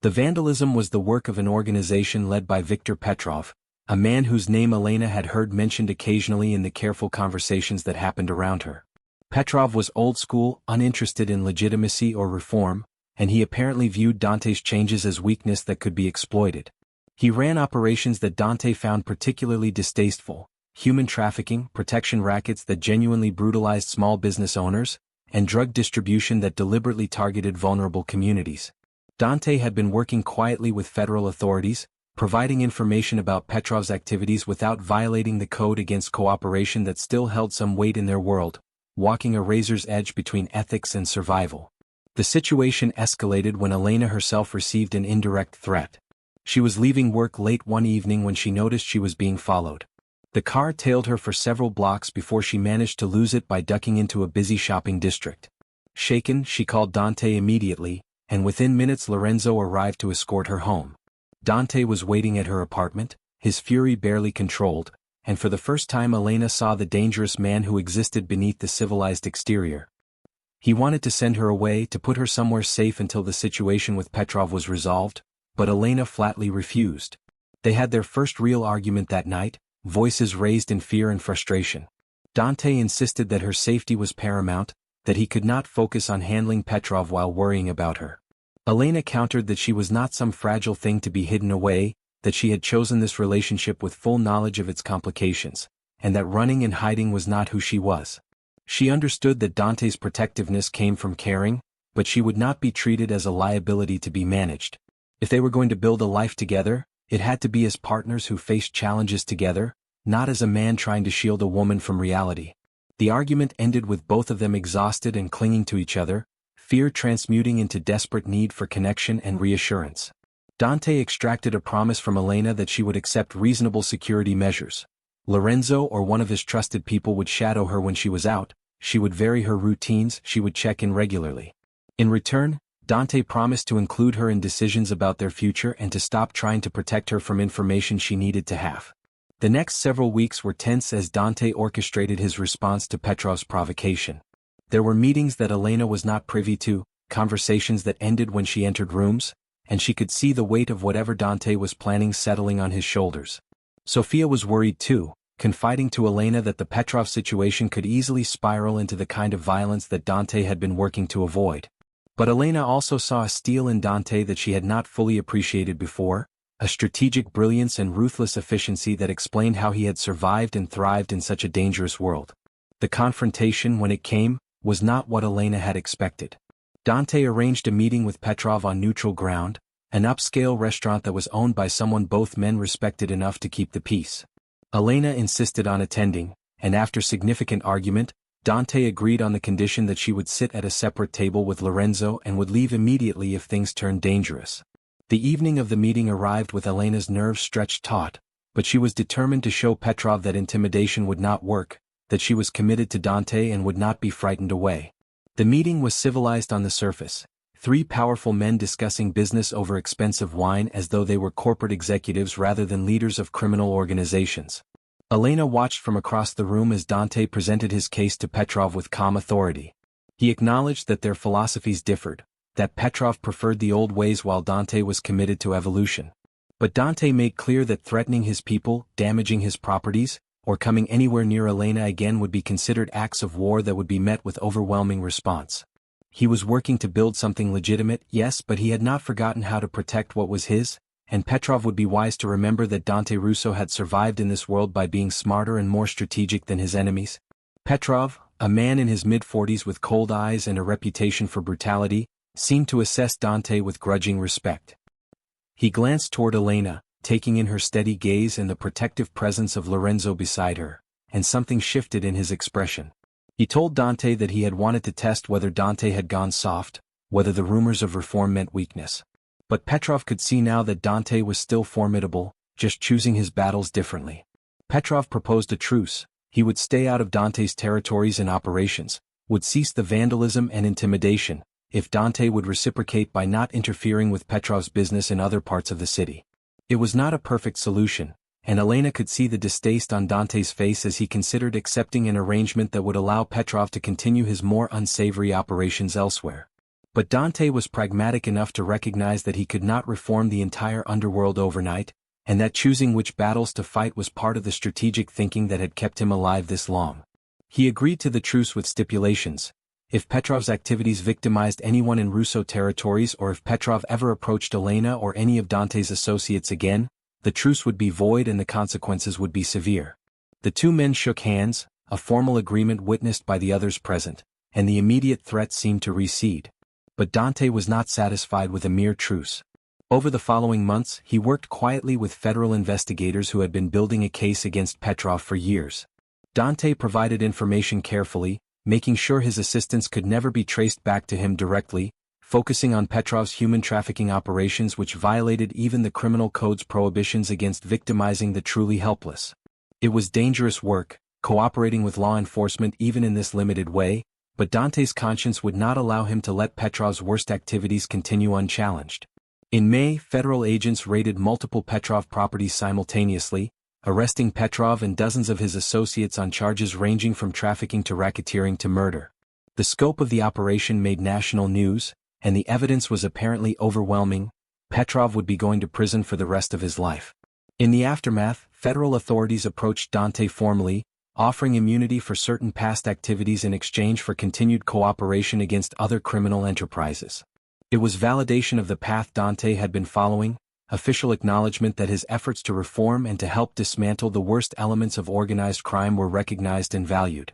The vandalism was the work of an organization led by Viktor Petrov, a man whose name Elena had heard mentioned occasionally in the careful conversations that happened around her. Petrov was old school, uninterested in legitimacy or reform, and he apparently viewed Dante's changes as weakness that could be exploited. He ran operations that Dante found particularly distasteful: human trafficking, protection rackets that genuinely brutalized small business owners, and drug distribution that deliberately targeted vulnerable communities. Dante had been working quietly with federal authorities, providing information about Petrov's activities without violating the code against cooperation that still held some weight in their world, walking a razor's edge between ethics and survival. The situation escalated when Elena herself received an indirect threat. She was leaving work late one evening when she noticed she was being followed. The car tailed her for several blocks before she managed to lose it by ducking into a busy shopping district. Shaken, she called Dante immediately, and within minutes Lorenzo arrived to escort her home. Dante was waiting at her apartment, his fury barely controlled, and for the first time Elena saw the dangerous man who existed beneath the civilized exterior. He wanted to send her away, to put her somewhere safe until the situation with Petrov was resolved, but Elena flatly refused. They had their first real argument that night, voices raised in fear and frustration. Dante insisted that her safety was paramount, that he could not focus on handling Petrov while worrying about her. Elena countered that she was not some fragile thing to be hidden away, that she had chosen this relationship with full knowledge of its complications, and that running and hiding was not who she was. She understood that Dante's protectiveness came from caring, but she would not be treated as a liability to be managed. If they were going to build a life together, it had to be as partners who faced challenges together, not as a man trying to shield a woman from reality. The argument ended with both of them exhausted and clinging to each other, fear transmuting into desperate need for connection and reassurance. Dante extracted a promise from Elena that she would accept reasonable security measures. Lorenzo or one of his trusted people would shadow her when she was out, she would vary her routines, she would check in regularly. In return, Dante promised to include her in decisions about their future and to stop trying to protect her from information she needed to have. The next several weeks were tense as Dante orchestrated his response to Petrov's provocation. There were meetings that Elena was not privy to, conversations that ended when she entered rooms, and she could see the weight of whatever Dante was planning settling on his shoulders. Sophia was worried too, confiding to Elena that the Petrov situation could easily spiral into the kind of violence that Dante had been working to avoid. But Elena also saw a steel in Dante that she had not fully appreciated before, a strategic brilliance and ruthless efficiency that explained how he had survived and thrived in such a dangerous world. The confrontation, when it came, was not what Elena had expected. Dante arranged a meeting with Petrov on neutral ground, an upscale restaurant that was owned by someone both men respected enough to keep the peace. Elena insisted on attending, and after significant argument, Dante agreed on the condition that she would sit at a separate table with Lorenzo and would leave immediately if things turned dangerous. The evening of the meeting arrived with Elena's nerves stretched taut, but she was determined to show Petrov that intimidation would not work, that she was committed to Dante and would not be frightened away. The meeting was civilized on the surface, three powerful men discussing business over expensive wine as though they were corporate executives rather than leaders of criminal organizations. Elena watched from across the room as Dante presented his case to Petrov with calm authority. He acknowledged that their philosophies differed, that Petrov preferred the old ways while Dante was committed to evolution. But Dante made clear that threatening his people, damaging his properties, or coming anywhere near Elena again would be considered acts of war that would be met with overwhelming response. He was working to build something legitimate, yes, but he had not forgotten how to protect what was his, and Petrov would be wise to remember that Dante Russo had survived in this world by being smarter and more strategic than his enemies. Petrov, a man in his mid-40s with cold eyes and a reputation for brutality, seemed to assess Dante with grudging respect. He glanced toward Elena, taking in her steady gaze and the protective presence of Lorenzo beside her, and something shifted in his expression. He told Dante that he had wanted to test whether Dante had gone soft, whether the rumors of reform meant weakness. But Petrov could see now that Dante was still formidable, just choosing his battles differently. Petrov proposed a truce. He would stay out of Dante's territories and operations, would cease the vandalism and intimidation, if Dante would reciprocate by not interfering with Petrov's business in other parts of the city. It was not a perfect solution, and Elena could see the distaste on Dante's face as he considered accepting an arrangement that would allow Petrov to continue his more unsavory operations elsewhere. But Dante was pragmatic enough to recognize that he could not reform the entire underworld overnight, and that choosing which battles to fight was part of the strategic thinking that had kept him alive this long. He agreed to the truce with stipulations. If Petrov's activities victimized anyone in Russo territories or if Petrov ever approached Elena or any of Dante's associates again, the truce would be void and the consequences would be severe. The two men shook hands, a formal agreement witnessed by the others present, and the immediate threat seemed to recede. But Dante was not satisfied with a mere truce. Over the following months, he worked quietly with federal investigators who had been building a case against Petrov for years. Dante provided information carefully, making sure his assistance could never be traced back to him directly, focusing on Petrov's human trafficking operations which violated even the criminal code's prohibitions against victimizing the truly helpless. It was dangerous work, cooperating with law enforcement even in this limited way, but Dante's conscience would not allow him to let Petrov's worst activities continue unchallenged. In May, federal agents raided multiple Petrov properties simultaneously, arresting Petrov and dozens of his associates on charges ranging from trafficking to racketeering to murder. The scope of the operation made national news, and the evidence was apparently overwhelming. Petrov would be going to prison for the rest of his life. In the aftermath, federal authorities approached Dante formally, offering immunity for certain past activities in exchange for continued cooperation against other criminal enterprises. It was validation of the path Dante had been following, official acknowledgement that his efforts to reform and to help dismantle the worst elements of organized crime were recognized and valued.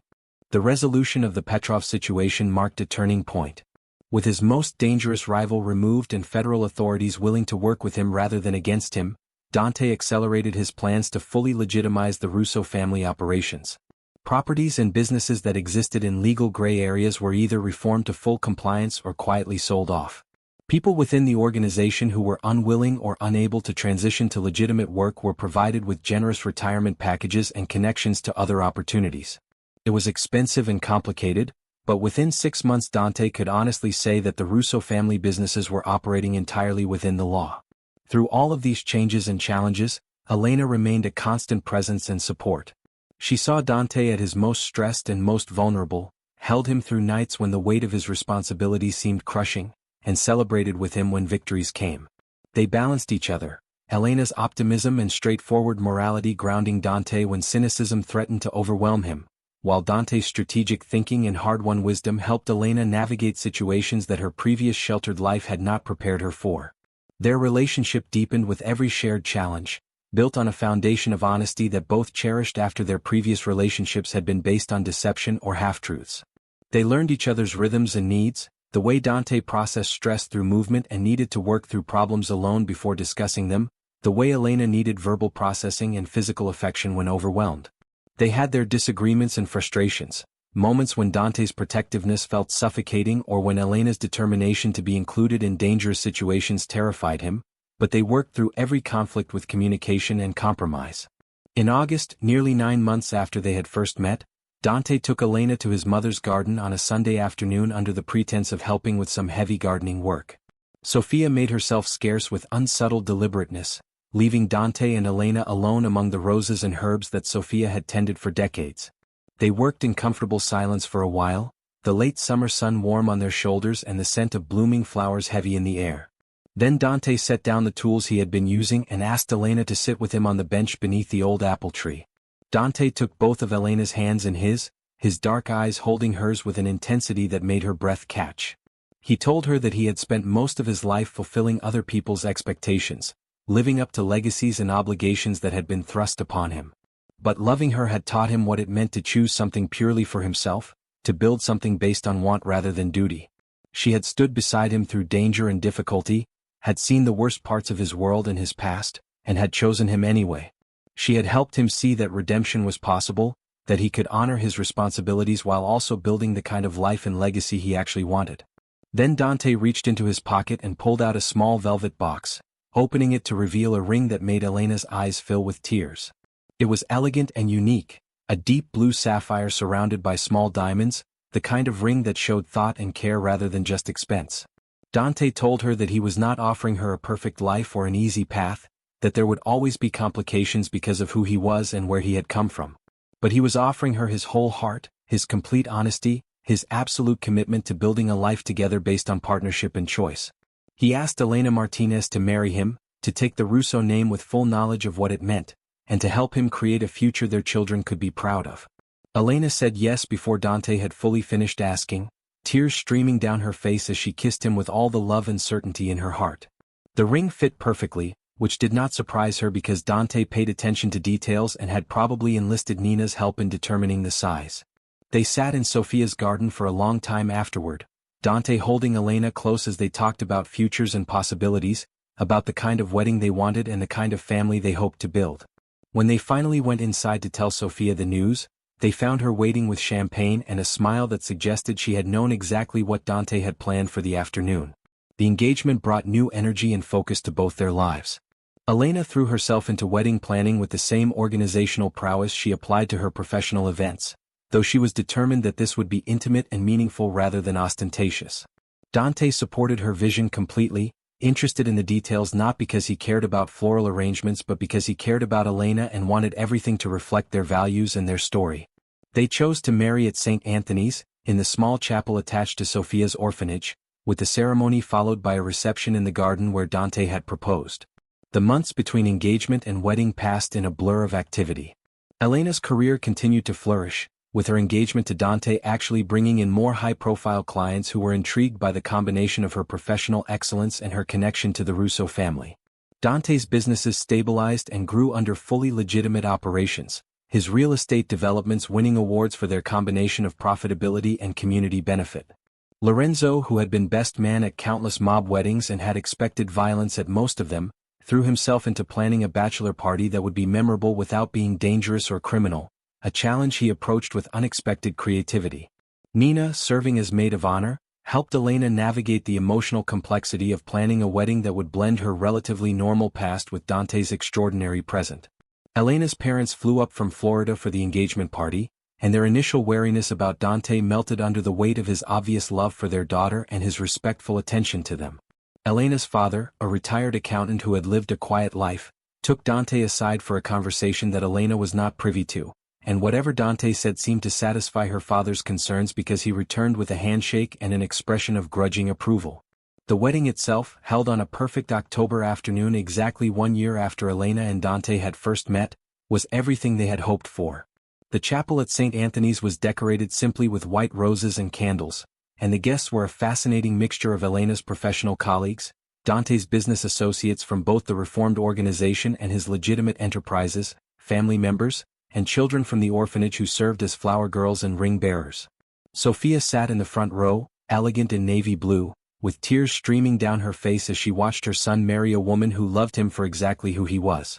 The resolution of the Petrov situation marked a turning point. With his most dangerous rival removed and federal authorities willing to work with him rather than against him, Dante accelerated his plans to fully legitimize the Russo family operations. Properties and businesses that existed in legal gray areas were either reformed to full compliance or quietly sold off. People within the organization who were unwilling or unable to transition to legitimate work were provided with generous retirement packages and connections to other opportunities. It was expensive and complicated, but within 6 months Dante could honestly say that the Russo family businesses were operating entirely within the law. Through all of these changes and challenges, Elena remained a constant presence and support. She saw Dante at his most stressed and most vulnerable, held him through nights when the weight of his responsibilities seemed crushing, and celebrated with him when victories came. They balanced each other. Elena's optimism and straightforward morality grounding Dante when cynicism threatened to overwhelm him, while Dante's strategic thinking and hard-won wisdom helped Elena navigate situations that her previous sheltered life had not prepared her for. Their relationship deepened with every shared challenge, built on a foundation of honesty that both cherished after their previous relationships had been based on deception or half-truths. They learned each other's rhythms and needs, the way Dante processed stress through movement and needed to work through problems alone before discussing them, the way Elena needed verbal processing and physical affection when overwhelmed. They had their disagreements and frustrations, moments when Dante's protectiveness felt suffocating or when Elena's determination to be included in dangerous situations terrified him, but they worked through every conflict with communication and compromise. In August, nearly 9 months after they had first met, Dante took Elena to his mother's garden on a Sunday afternoon under the pretense of helping with some heavy gardening work. Sofia made herself scarce with unsubtle deliberateness, leaving Dante and Elena alone among the roses and herbs that Sofia had tended for decades. They worked in comfortable silence for a while, the late summer sun warm on their shoulders and the scent of blooming flowers heavy in the air. Then Dante set down the tools he had been using and asked Elena to sit with him on the bench beneath the old apple tree. Dante took both of Elena's hands in his dark eyes holding hers with an intensity that made her breath catch. He told her that he had spent most of his life fulfilling other people's expectations, living up to legacies and obligations that had been thrust upon him. But loving her had taught him what it meant to choose something purely for himself, to build something based on want rather than duty. She had stood beside him through danger and difficulty, had seen the worst parts of his world and his past, and had chosen him anyway. She had helped him see that redemption was possible, that he could honor his responsibilities while also building the kind of life and legacy he actually wanted. Then Dante reached into his pocket and pulled out a small velvet box, opening it to reveal a ring that made Elena's eyes fill with tears. It was elegant and unique, a deep blue sapphire surrounded by small diamonds, the kind of ring that showed thought and care rather than just expense. Dante told her that he was not offering her a perfect life or an easy path, that there would always be complications because of who he was and where he had come from. But he was offering her his whole heart, his complete honesty, his absolute commitment to building a life together based on partnership and choice. He asked Elena Martinez to marry him, to take the Russo name with full knowledge of what it meant, and to help him create a future their children could be proud of. Elena said yes before Dante had fully finished asking, tears streaming down her face as she kissed him with all the love and certainty in her heart. The ring fit perfectly, which did not surprise her because Dante paid attention to details and had probably enlisted Nina's help in determining the size. They sat in Sofia's garden for a long time afterward, Dante holding Elena close as they talked about futures and possibilities, about the kind of wedding they wanted and the kind of family they hoped to build. When they finally went inside to tell Sofia the news, they found her waiting with champagne and a smile that suggested she had known exactly what Dante had planned for the afternoon. The engagement brought new energy and focus to both their lives. Elena threw herself into wedding planning with the same organizational prowess she applied to her professional events, though she was determined that this would be intimate and meaningful rather than ostentatious. Dante supported her vision completely, interested in the details not because he cared about floral arrangements but because he cared about Elena and wanted everything to reflect their values and their story. They chose to marry at St. Anthony's, in the small chapel attached to Sofia's orphanage, with the ceremony followed by a reception in the garden where Dante had proposed. The months between engagement and wedding passed in a blur of activity. Elena's career continued to flourish, with her engagement to Dante actually bringing in more high-profile clients who were intrigued by the combination of her professional excellence and her connection to the Russo family. Dante's businesses stabilized and grew under fully legitimate operations, his real estate developments winning awards for their combination of profitability and community benefit. Lorenzo, who had been best man at countless mob weddings and had expected violence at most of them, threw himself into planning a bachelor party that would be memorable without being dangerous or criminal, a challenge he approached with unexpected creativity. Nina, serving as maid of honor, helped Elena navigate the emotional complexity of planning a wedding that would blend her relatively normal past with Dante's extraordinary present. Elena's parents flew up from Florida for the engagement party, and their initial wariness about Dante melted under the weight of his obvious love for their daughter and his respectful attention to them. Elena's father, a retired accountant who had lived a quiet life, took Dante aside for a conversation that Elena was not privy to, and whatever Dante said seemed to satisfy her father's concerns because he returned with a handshake and an expression of grudging approval. The wedding itself, held on a perfect October afternoon exactly 1 year after Elena and Dante had first met, was everything they had hoped for. The chapel at St. Anthony's was decorated simply with white roses and candles, and the guests were a fascinating mixture of Elena's professional colleagues, Dante's business associates from both the Reformed organization and his legitimate enterprises, family members, and children from the orphanage who served as flower girls and ring bearers. Sophia sat in the front row, elegant in navy blue, with tears streaming down her face as she watched her son marry a woman who loved him for exactly who he was.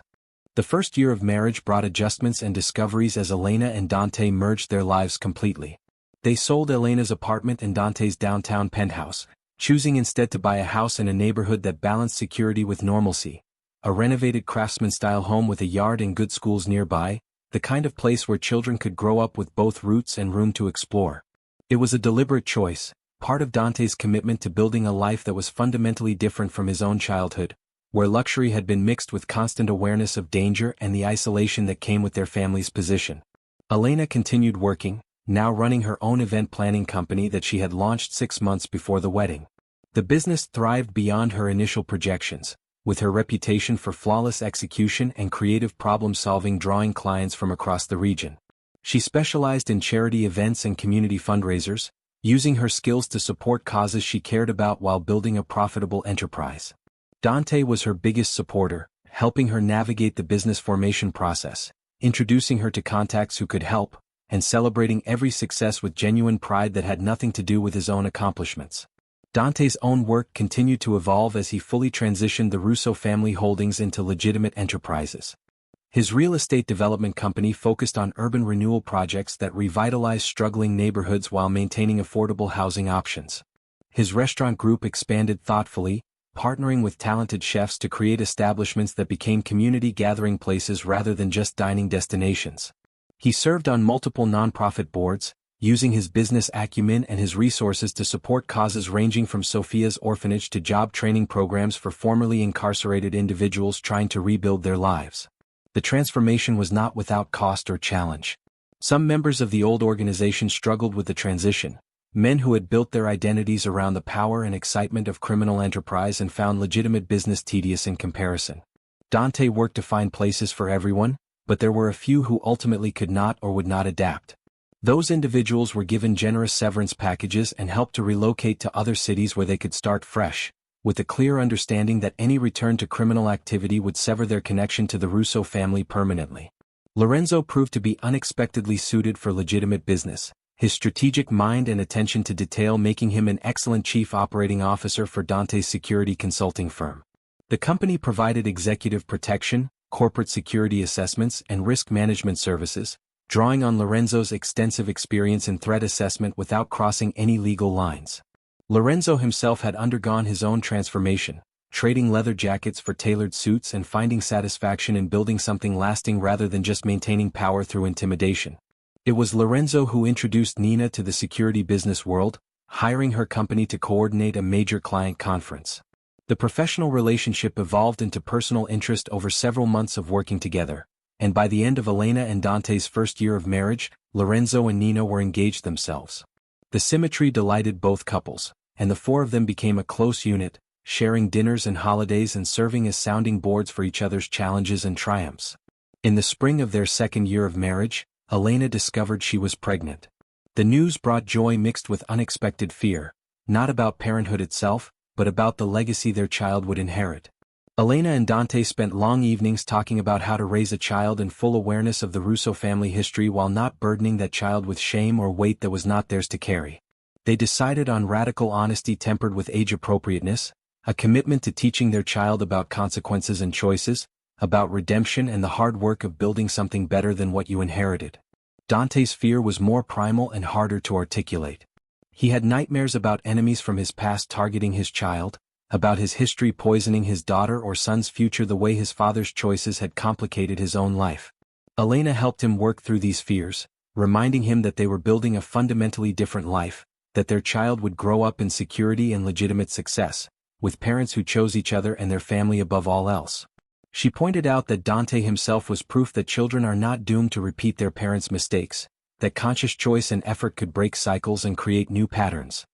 The first year of marriage brought adjustments and discoveries as Elena and Dante merged their lives completely. They sold Elena's apartment in Dante's downtown penthouse, choosing instead to buy a house in a neighborhood that balanced security with normalcy, a renovated craftsman-style home with a yard and good schools nearby, the kind of place where children could grow up with both roots and room to explore. It was a deliberate choice, part of Dante's commitment to building a life that was fundamentally different from his own childhood, where luxury had been mixed with constant awareness of danger and the isolation that came with their family's position. Elena continued working, now running her own event planning company that she had launched 6 months before the wedding. The business thrived beyond her initial projections, with her reputation for flawless execution and creative problem-solving drawing clients from across the region. She specialized in charity events and community fundraisers, using her skills to support causes she cared about while building a profitable enterprise. Dante was her biggest supporter, helping her navigate the business formation process, introducing her to contacts who could help, and celebrating every success with genuine pride that had nothing to do with his own accomplishments. Dante's own work continued to evolve as he fully transitioned the Russo family holdings into legitimate enterprises. His real estate development company focused on urban renewal projects that revitalized struggling neighborhoods while maintaining affordable housing options. His restaurant group expanded thoughtfully, partnering with talented chefs to create establishments that became community gathering places rather than just dining destinations. He served on multiple nonprofit boards, using his business acumen and his resources to support causes ranging from Sophia's orphanage to job training programs for formerly incarcerated individuals trying to rebuild their lives. The transformation was not without cost or challenge. Some members of the old organization struggled with the transition, men who had built their identities around the power and excitement of criminal enterprise and found legitimate business tedious in comparison. Dante worked to find places for everyone, but there were a few who ultimately could not or would not adapt. Those individuals were given generous severance packages and helped to relocate to other cities where they could start fresh, with the clear understanding that any return to criminal activity would sever their connection to the Russo family permanently. Lorenzo proved to be unexpectedly suited for legitimate business, his strategic mind and attention to detail making him an excellent chief operating officer for Dante's security consulting firm. The company provided executive protection, corporate security assessments and risk management services, drawing on Lorenzo's extensive experience in threat assessment without crossing any legal lines. Lorenzo himself had undergone his own transformation, trading leather jackets for tailored suits and finding satisfaction in building something lasting rather than just maintaining power through intimidation. It was Lorenzo who introduced Nina to the security business world, hiring her company to coordinate a major client conference. The professional relationship evolved into personal interest over several months of working together, and by the end of Elena and Dante's first year of marriage, Lorenzo and Nina were engaged themselves. The symmetry delighted both couples, and the four of them became a close unit, sharing dinners and holidays and serving as sounding boards for each other's challenges and triumphs. In the spring of their second year of marriage, Elena discovered she was pregnant. The news brought joy mixed with unexpected fear, not about parenthood itself, but about the legacy their child would inherit. Elena and Dante spent long evenings talking about how to raise a child in full awareness of the Russo family history while not burdening that child with shame or weight that was not theirs to carry. They decided on radical honesty tempered with age-appropriateness, a commitment to teaching their child about consequences and choices, about redemption and the hard work of building something better than what you inherited. Dante's fear was more primal and harder to articulate. He had nightmares about enemies from his past targeting his child, about his history poisoning his daughter or son's future the way his father's choices had complicated his own life. Elena helped him work through these fears, reminding him that they were building a fundamentally different life, that their child would grow up in security and legitimate success, with parents who chose each other and their family above all else. She pointed out that Dante himself was proof that children are not doomed to repeat their parents' mistakes, that conscious choice and effort could break cycles and create new patterns.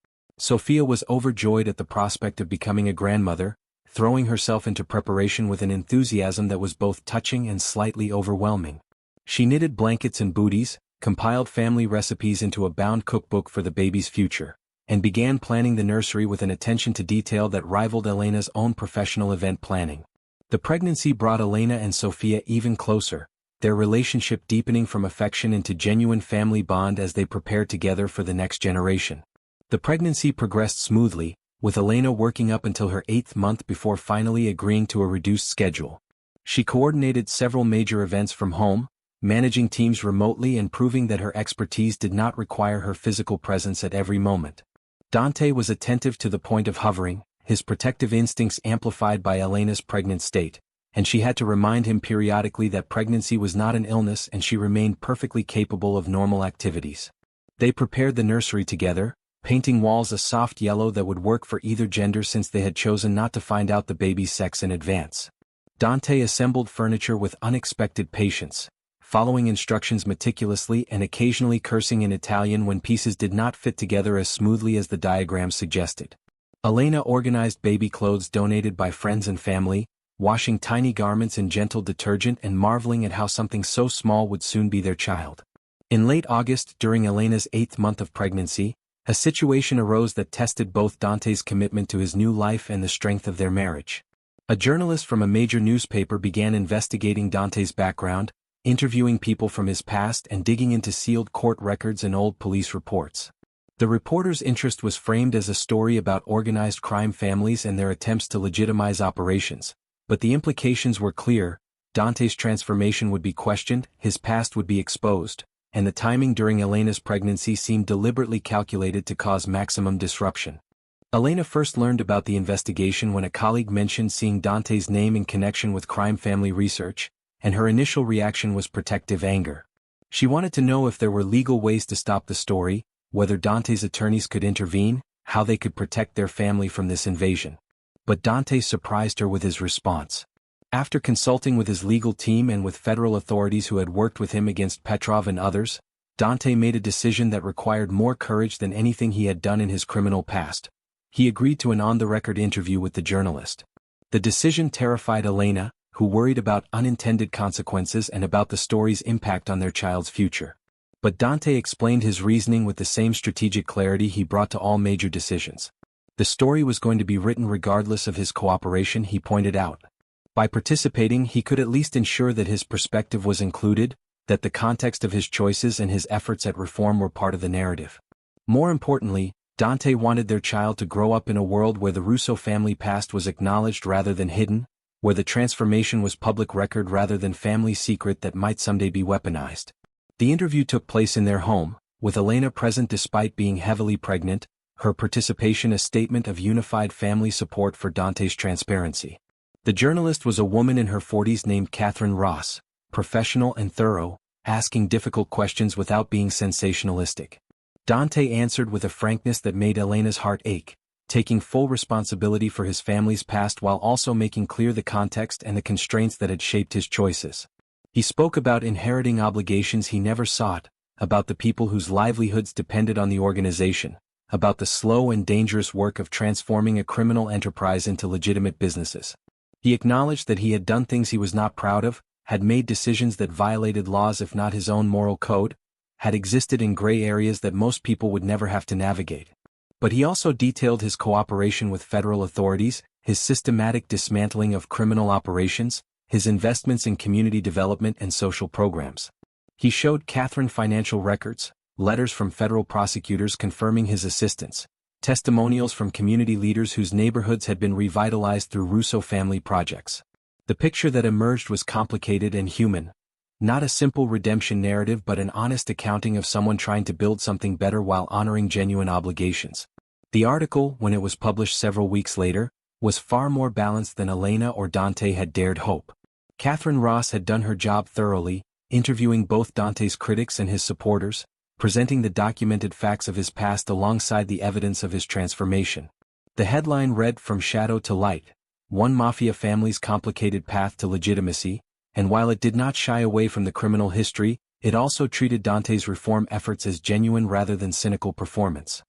Sofia was overjoyed at the prospect of becoming a grandmother, throwing herself into preparation with an enthusiasm that was both touching and slightly overwhelming. She knitted blankets and booties, compiled family recipes into a bound cookbook for the baby's future, and began planning the nursery with an attention to detail that rivaled Elena's own professional event planning. The pregnancy brought Elena and Sofia even closer, their relationship deepening from affection into genuine family bond as they prepared together for the next generation. The pregnancy progressed smoothly, with Elena working up until her 8th month before finally agreeing to a reduced schedule. She coordinated several major events from home, managing teams remotely and proving that her expertise did not require her physical presence at every moment. Dante was attentive to the point of hovering, his protective instincts amplified by Elena's pregnant state, and she had to remind him periodically that pregnancy was not an illness and she remained perfectly capable of normal activities. They prepared the nursery together, painting walls a soft yellow that would work for either gender since they had chosen not to find out the baby's sex in advance. Dante assembled furniture with unexpected patience, following instructions meticulously and occasionally cursing in Italian when pieces did not fit together as smoothly as the diagram suggested. Elena organized baby clothes donated by friends and family, washing tiny garments in gentle detergent and marveling at how something so small would soon be their child. In late August, during Elena's 8th month of pregnancy, a situation arose that tested both Dante's commitment to his new life and the strength of their marriage. A journalist from a major newspaper began investigating Dante's background, interviewing people from his past and digging into sealed court records and old police reports. The reporter's interest was framed as a story about organized crime families and their attempts to legitimize operations, but the implications were clear: Dante's transformation would be questioned, his past would be exposed, and the timing during Elena's pregnancy seemed deliberately calculated to cause maximum disruption. Elena first learned about the investigation when a colleague mentioned seeing Dante's name in connection with crime family research, and her initial reaction was protective anger. She wanted to know if there were legal ways to stop the story, whether Dante's attorneys could intervene, how they could protect their family from this invasion. But Dante surprised her with his response. After consulting with his legal team and with federal authorities who had worked with him against Petrov and others, Dante made a decision that required more courage than anything he had done in his criminal past. He agreed to an on-the-record interview with the journalist. The decision terrified Elena, who worried about unintended consequences and about the story's impact on their child's future. But Dante explained his reasoning with the same strategic clarity he brought to all major decisions. The story was going to be written regardless of his cooperation, he pointed out. By participating, he could at least ensure that his perspective was included, that the context of his choices and his efforts at reform were part of the narrative. More importantly, Dante wanted their child to grow up in a world where the Russo family past was acknowledged rather than hidden, where the transformation was public record rather than family secret that might someday be weaponized. The interview took place in their home, with Elena present despite being heavily pregnant, her participation a statement of unified family support for Dante's transparency. The journalist was a woman in her 40s named Catherine Ross, professional and thorough, asking difficult questions without being sensationalistic. Dante answered with a frankness that made Elena's heart ache, taking full responsibility for his family's past while also making clear the context and the constraints that had shaped his choices. He spoke about inheriting obligations he never sought, about the people whose livelihoods depended on the organization, about the slow and dangerous work of transforming a criminal enterprise into legitimate businesses. He acknowledged that he had done things he was not proud of, had made decisions that violated laws if not his own moral code, had existed in gray areas that most people would never have to navigate. But he also detailed his cooperation with federal authorities, his systematic dismantling of criminal operations, his investments in community development and social programs. He showed Catherine financial records, letters from federal prosecutors confirming his assistance, testimonials from community leaders whose neighborhoods had been revitalized through Russo family projects. The picture that emerged was complicated and human, not a simple redemption narrative but an honest accounting of someone trying to build something better while honoring genuine obligations. The article, when it was published several weeks later, was far more balanced than Elena or Dante had dared hope. Catherine Ross had done her job thoroughly, interviewing both Dante's critics and his supporters, presenting the documented facts of his past alongside the evidence of his transformation. The headline read "From Shadow to Light: One Mafia Family's Complicated Path to Legitimacy," and while it did not shy away from the criminal history, it also treated Dante's reform efforts as genuine rather than cynical performance.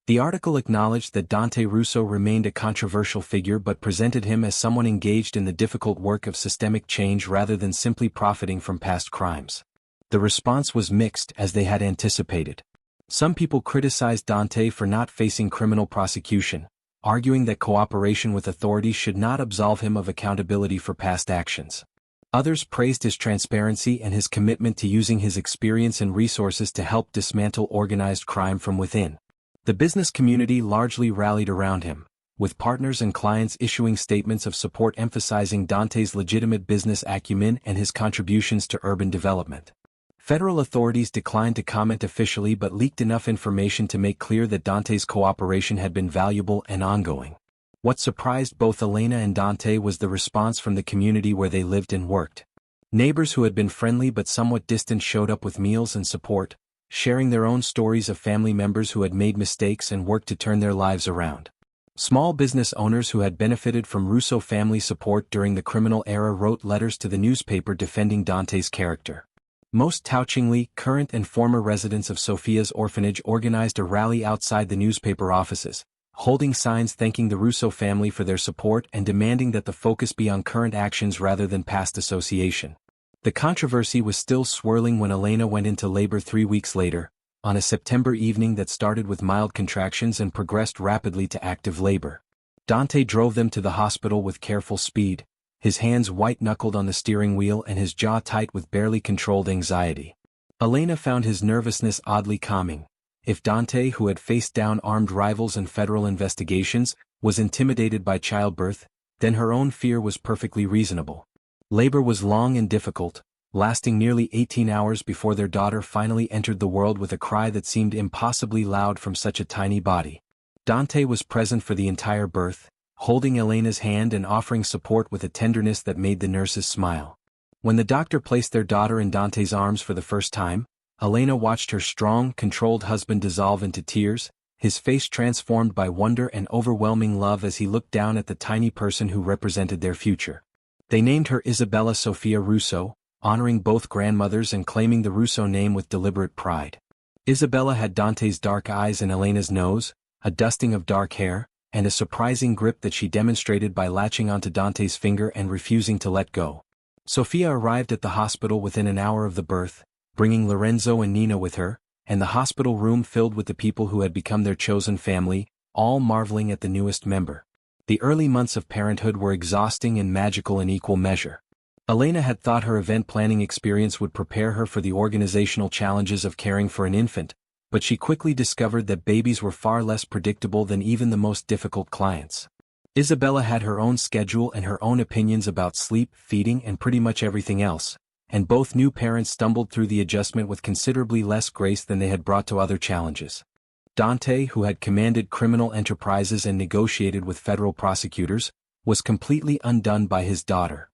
The article acknowledged that Dante Russo remained a controversial figure but presented him as someone engaged in the difficult work of systemic change rather than simply profiting from past crimes. The response was mixed, as they had anticipated. Some people criticized Dante for not facing criminal prosecution, arguing that cooperation with authorities should not absolve him of accountability for past actions. Others praised his transparency and his commitment to using his experience and resources to help dismantle organized crime from within. The business community largely rallied around him, with partners and clients issuing statements of support emphasizing Dante's legitimate business acumen and his contributions to urban development. Federal authorities declined to comment officially but leaked enough information to make clear that Dante's cooperation had been valuable and ongoing. What surprised both Elena and Dante was the response from the community where they lived and worked. Neighbors who had been friendly but somewhat distant showed up with meals and support, sharing their own stories of family members who had made mistakes and worked to turn their lives around. Small business owners who had benefited from Russo family support during the criminal era wrote letters to the newspaper defending Dante's character. Most touchingly, current and former residents of Sofia's orphanage organized a rally outside the newspaper offices, holding signs thanking the Russo family for their support and demanding that the focus be on current actions rather than past association. The controversy was still swirling when Elena went into labor 3 weeks later, on a September evening that started with mild contractions and progressed rapidly to active labor. Dante drove them to the hospital with careful speed, his hands white-knuckled on the steering wheel and his jaw tight with barely controlled anxiety. Elena found his nervousness oddly calming. If Dante, who had faced down armed rivals and federal investigations, was intimidated by childbirth, then her own fear was perfectly reasonable. Labor was long and difficult, lasting nearly 18 hours before their daughter finally entered the world with a cry that seemed impossibly loud from such a tiny body. Dante was present for the entire birth, holding Elena's hand and offering support with a tenderness that made the nurses smile. When the doctor placed their daughter in Dante's arms for the first time, Elena watched her strong, controlled husband dissolve into tears, his face transformed by wonder and overwhelming love as he looked down at the tiny person who represented their future. They named her Isabella Sofia Russo, honoring both grandmothers and claiming the Russo name with deliberate pride. Isabella had Dante's dark eyes and Elena's nose, a dusting of dark hair, and a surprising grip that she demonstrated by latching onto Dante's finger and refusing to let go. Sofia arrived at the hospital within an hour of the birth, bringing Lorenzo and Nina with her, and the hospital room filled with the people who had become their chosen family, all marveling at the newest member. The early months of parenthood were exhausting and magical in equal measure. Elena had thought her event planning experience would prepare her for the organizational challenges of caring for an infant, but she quickly discovered that babies were far less predictable than even the most difficult clients. Isabella had her own schedule and her own opinions about sleep, feeding, and pretty much everything else, and both new parents stumbled through the adjustment with considerably less grace than they had brought to other challenges. Dante, who had commanded criminal enterprises and negotiated with federal prosecutors, was completely undone by his daughter.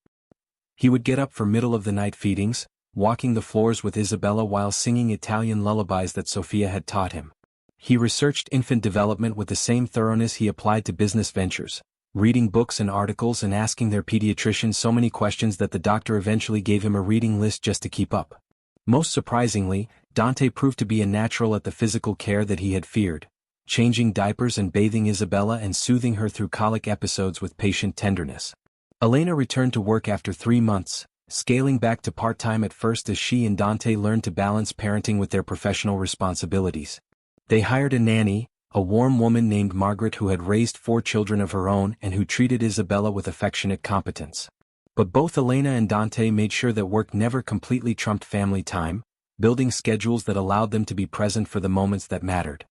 He would get up for middle-of-the-night feedings, walking the floors with Isabella while singing Italian lullabies that Sofia had taught him. He researched infant development with the same thoroughness he applied to business ventures, reading books and articles and asking their pediatrician so many questions that the doctor eventually gave him a reading list just to keep up. Most surprisingly, Dante proved to be a natural at the physical care that he had feared, changing diapers and bathing Isabella and soothing her through colic episodes with patient tenderness. Elena returned to work after 3 months, scaling back to part-time at first as she and Dante learned to balance parenting with their professional responsibilities. They hired a nanny, a warm woman named Margaret who had raised 4 children of her own and who treated Isabella with affectionate competence. But both Elena and Dante made sure that work never completely trumped family time, building schedules that allowed them to be present for the moments that mattered.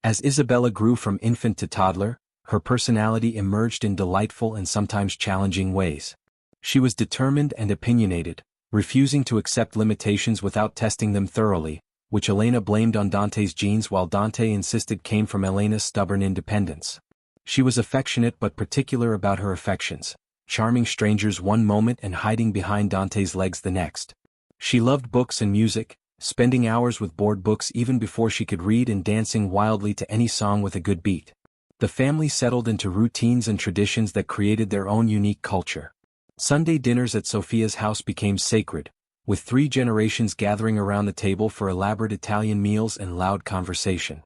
As Isabella grew from infant to toddler, her personality emerged in delightful and sometimes challenging ways. She was determined and opinionated, refusing to accept limitations without testing them thoroughly, which Elena blamed on Dante's genes while Dante insisted came from Elena's stubborn independence. She was affectionate but particular about her affections, charming strangers one moment and hiding behind Dante's legs the next. She loved books and music, spending hours with board books even before she could read and dancing wildly to any song with a good beat. The family settled into routines and traditions that created their own unique culture. Sunday dinners at Sofia's house became sacred, with 3 generations gathering around the table for elaborate Italian meals and loud conversation.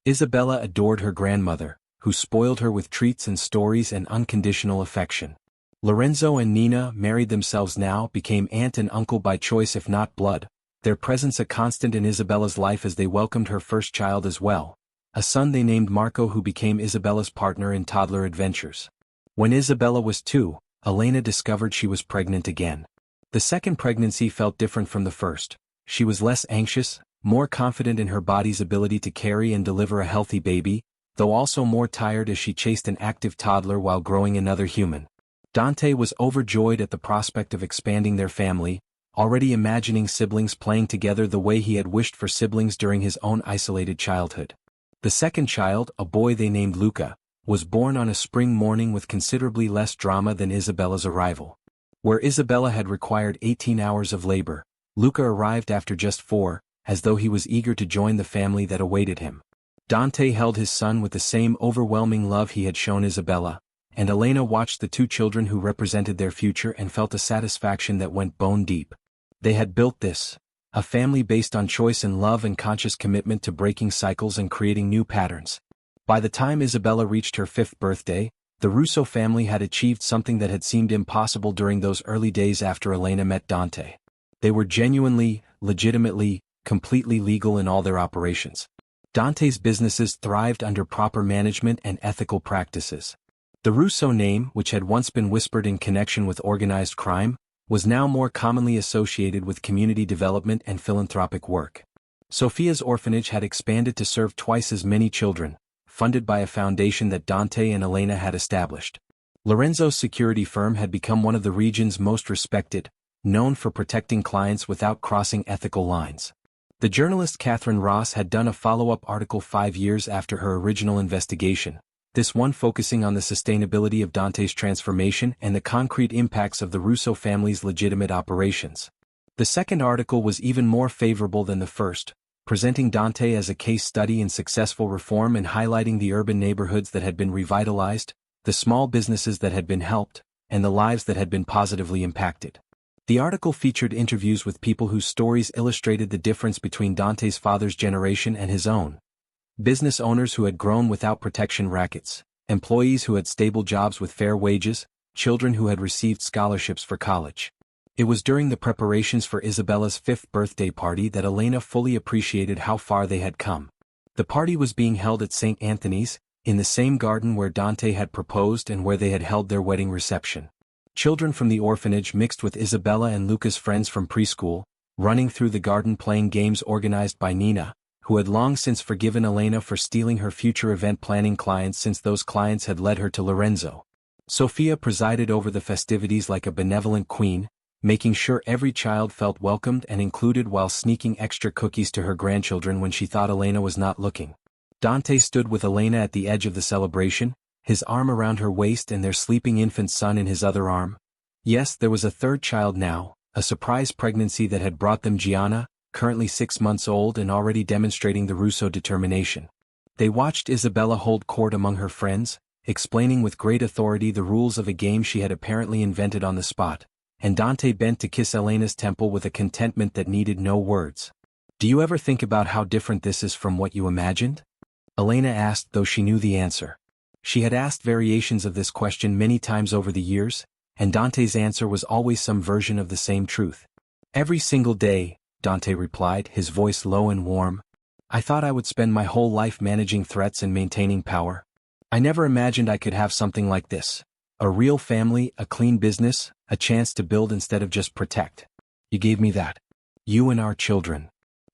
Isabella adored her grandmother, who spoiled her with treats and stories and unconditional affection. Lorenzo and Nina, married themselves now, became aunt and uncle by choice if not blood, their presence a constant in Isabella's life as they welcomed her first child as well, a son they named Marco, who became Isabella's partner in toddler adventures. When Isabella was 2, Elena discovered she was pregnant again. The second pregnancy felt different from the first. She was less anxious, more confident in her body's ability to carry and deliver a healthy baby, though also more tired as she chased an active toddler while growing another human. Dante was overjoyed at the prospect of expanding their family, already imagining siblings playing together the way he had wished for siblings during his own isolated childhood. The second child, a boy they named Luca, was born on a spring morning with considerably less drama than Isabella's arrival. Where Isabella had required 18 hours of labor, Luca arrived after just 4, as though he was eager to join the family that awaited him. Dante held his son with the same overwhelming love he had shown Isabella, and Elena watched the 2 children who represented their future and felt a satisfaction that went bone deep. They had built this, a family based on choice and love and conscious commitment to breaking cycles and creating new patterns. By the time Isabella reached her 5th birthday, the Russo family had achieved something that had seemed impossible during those early days after Elena met Dante. They were genuinely, legitimately, completely legal in all their operations. Dante's businesses thrived under proper management and ethical practices. The Russo name, which had once been whispered in connection with organized crime, was now more commonly associated with community development and philanthropic work. Sofia's orphanage had expanded to serve twice as many children, funded by a foundation that Dante and Elena had established. Lorenzo's security firm had become one of the region's most respected, known for protecting clients without crossing ethical lines. The journalist Catherine Ross had done a follow-up article 5 years after her original investigation, this one focusing on the sustainability of Dante's transformation and the concrete impacts of the Russo family's legitimate operations. The second article was even more favorable than the first, presenting Dante as a case study in successful reform and highlighting the urban neighborhoods that had been revitalized, the small businesses that had been helped, and the lives that had been positively impacted. The article featured interviews with people whose stories illustrated the difference between Dante's father's generation and his own. Business owners who had grown without protection rackets, employees who had stable jobs with fair wages, children who had received scholarships for college. It was during the preparations for Isabella's 5th birthday party that Elena fully appreciated how far they had come. The party was being held at St. Anthony's, in the same garden where Dante had proposed and where they had held their wedding reception. Children from the orphanage mixed with Isabella and Luca's friends from preschool, running through the garden playing games organized by Nina, who had long since forgiven Elena for stealing her future event planning clients since those clients had led her to Lorenzo. Sofia presided over the festivities like a benevolent queen, making sure every child felt welcomed and included while sneaking extra cookies to her grandchildren when she thought Elena was not looking. Dante stood with Elena at the edge of the celebration, his arm around her waist and their sleeping infant son in his other arm. Yes, there was a third child now, a surprise pregnancy that had brought them Gianna, currently 6 months old and already demonstrating the Russo determination. They watched Isabella hold court among her friends, explaining with great authority the rules of a game she had apparently invented on the spot, and Dante bent to kiss Elena's temple with a contentment that needed no words. "Do you ever think about how different this is from what you imagined?" Elena asked, though she knew the answer. She had asked variations of this question many times over the years, and Dante's answer was always some version of the same truth. "Every single day," Dante replied, his voice low and warm. "I thought I would spend my whole life managing threats and maintaining power. I never imagined I could have something like this. A real family, a clean business, a chance to build instead of just protect. You gave me that. You and our children."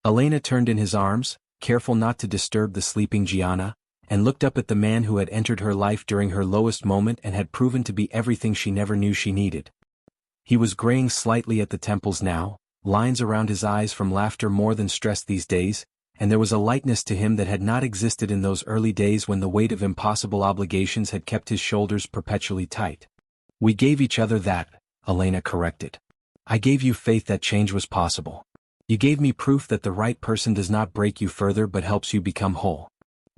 Elena turned in his arms, careful not to disturb the sleeping Gianna, and looked up at the man who had entered her life during her lowest moment and had proven to be everything she never knew she needed. He was graying slightly at the temples now, lines around his eyes from laughter more than stress these days, and there was a lightness to him that had not existed in those early days when the weight of impossible obligations had kept his shoulders perpetually tight. "We gave each other that," Elena corrected. "I gave you faith that change was possible. You gave me proof that the right person does not break you further but helps you become whole.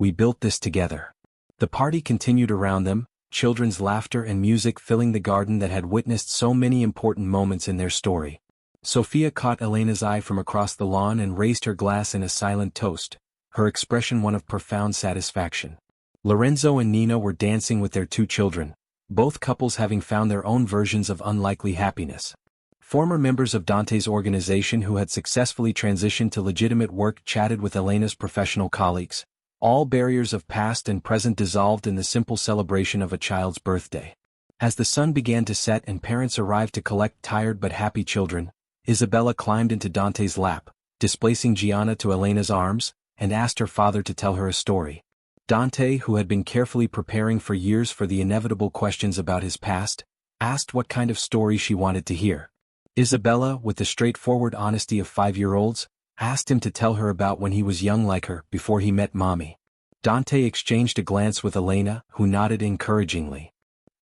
We built this together." The party continued around them, children's laughter and music filling the garden that had witnessed so many important moments in their story. Sofia caught Elena's eye from across the lawn and raised her glass in a silent toast, her expression one of profound satisfaction. Lorenzo and Nina were dancing with their 2 children, both couples having found their own versions of unlikely happiness. Former members of Dante's organization who had successfully transitioned to legitimate work chatted with Elena's professional colleagues, all barriers of past and present dissolved in the simple celebration of a child's birthday. As the sun began to set and parents arrived to collect tired but happy children, Isabella climbed into Dante's lap, displacing Gianna to Elena's arms, and asked her father to tell her a story. Dante, who had been carefully preparing for years for the inevitable questions about his past, asked what kind of story she wanted to hear. Isabella, with the straightforward honesty of 5-year-olds, asked him to tell her about when he was young like her before he met Mommy. Dante exchanged a glance with Elena, who nodded encouragingly.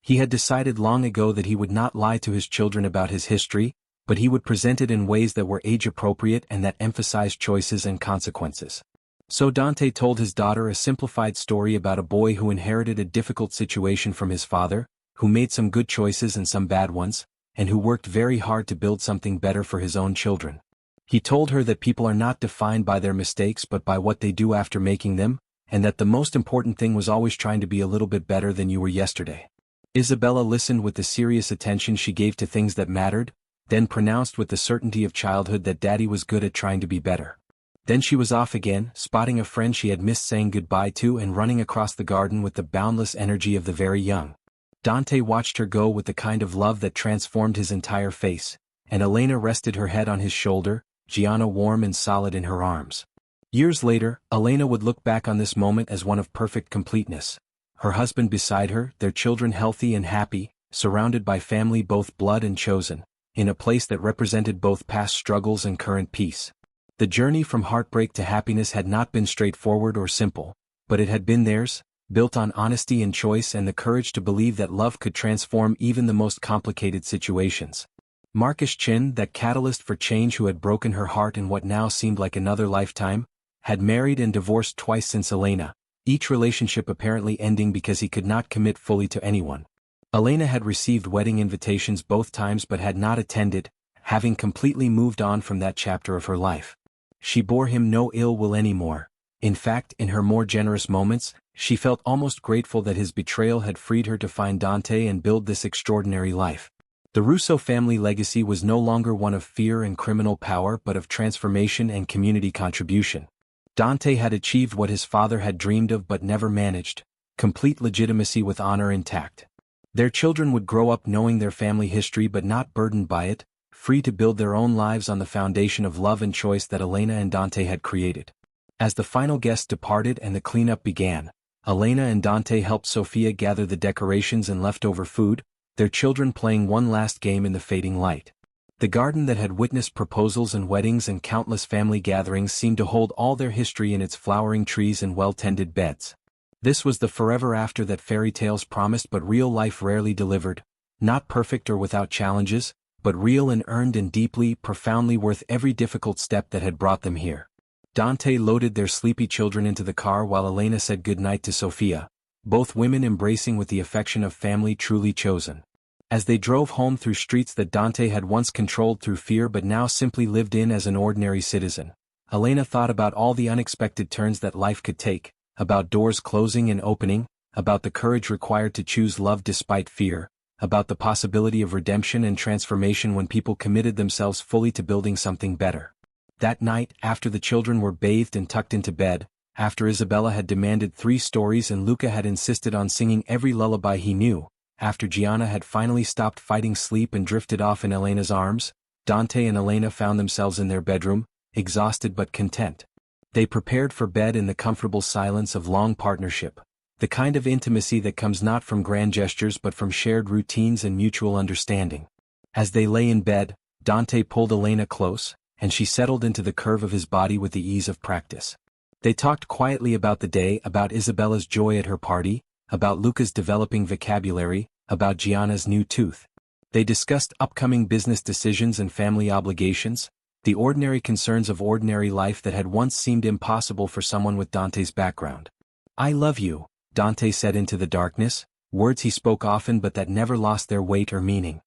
He had decided long ago that he would not lie to his children about his history, but he would present it in ways that were age-appropriate and that emphasized choices and consequences. So Dante told his daughter a simplified story about a boy who inherited a difficult situation from his father, who made some good choices and some bad ones, and who worked very hard to build something better for his own children. He told her that people are not defined by their mistakes but by what they do after making them, and that the most important thing was always trying to be a little bit better than you were yesterday. Isabella listened with the serious attention she gave to things that mattered, then pronounced with the certainty of childhood that Daddy was good at trying to be better. Then she was off again, spotting a friend she had missed saying goodbye to and running across the garden with the boundless energy of the very young. Dante watched her go with the kind of love that transformed his entire face, and Elena rested her head on his shoulder, Gianna warm and solid in her arms. Years later, Elena would look back on this moment as one of perfect completeness. Her husband beside her, their children healthy and happy, surrounded by family both blood and chosen, in a place that represented both past struggles and current peace. The journey from heartbreak to happiness had not been straightforward or simple, but it had been theirs, built on honesty and choice and the courage to believe that love could transform even the most complicated situations. Marcus Chin, that catalyst for change who had broken her heart in what now seemed like another lifetime, had married and divorced twice since Elena, each relationship apparently ending because he could not commit fully to anyone. Elena had received wedding invitations both times but had not attended, having completely moved on from that chapter of her life. She bore him no ill will anymore. In fact, in her more generous moments, she felt almost grateful that his betrayal had freed her to find Dante and build this extraordinary life. The Russo family legacy was no longer one of fear and criminal power but of transformation and community contribution. Dante had achieved what his father had dreamed of but never managed, complete legitimacy with honor intact. Their children would grow up knowing their family history but not burdened by it, free to build their own lives on the foundation of love and choice that Elena and Dante had created. As the final guests departed and the cleanup began, Elena and Dante helped Sophia gather the decorations and leftover food, their children playing one last game in the fading light. The garden that had witnessed proposals and weddings and countless family gatherings seemed to hold all their history in its flowering trees and well-tended beds. This was the forever after that fairy tales promised but real life rarely delivered, not perfect or without challenges, but real and earned and deeply, profoundly worth every difficult step that had brought them here. Dante loaded their sleepy children into the car while Elena said goodnight to Sophia, both women embracing with the affection of family truly chosen. As they drove home through streets that Dante had once controlled through fear but now simply lived in as an ordinary citizen, Elena thought about all the unexpected turns that life could take, about doors closing and opening, about the courage required to choose love despite fear, about the possibility of redemption and transformation when people committed themselves fully to building something better. That night, after the children were bathed and tucked into bed, after Isabella had demanded 3 stories and Luca had insisted on singing every lullaby he knew, after Gianna had finally stopped fighting sleep and drifted off in Elena's arms, Dante and Elena found themselves in their bedroom, exhausted but content. They prepared for bed in the comfortable silence of long partnership, the kind of intimacy that comes not from grand gestures but from shared routines and mutual understanding. As they lay in bed, Dante pulled Elena close, and she settled into the curve of his body with the ease of practice. They talked quietly about the day, about Isabella's joy at her party, about Luca's developing vocabulary, about Gianna's new tooth. They discussed upcoming business decisions and family obligations, the ordinary concerns of ordinary life that had once seemed impossible for someone with Dante's background. "I love you," Dante said into the darkness, words he spoke often but that never lost their weight or meaning.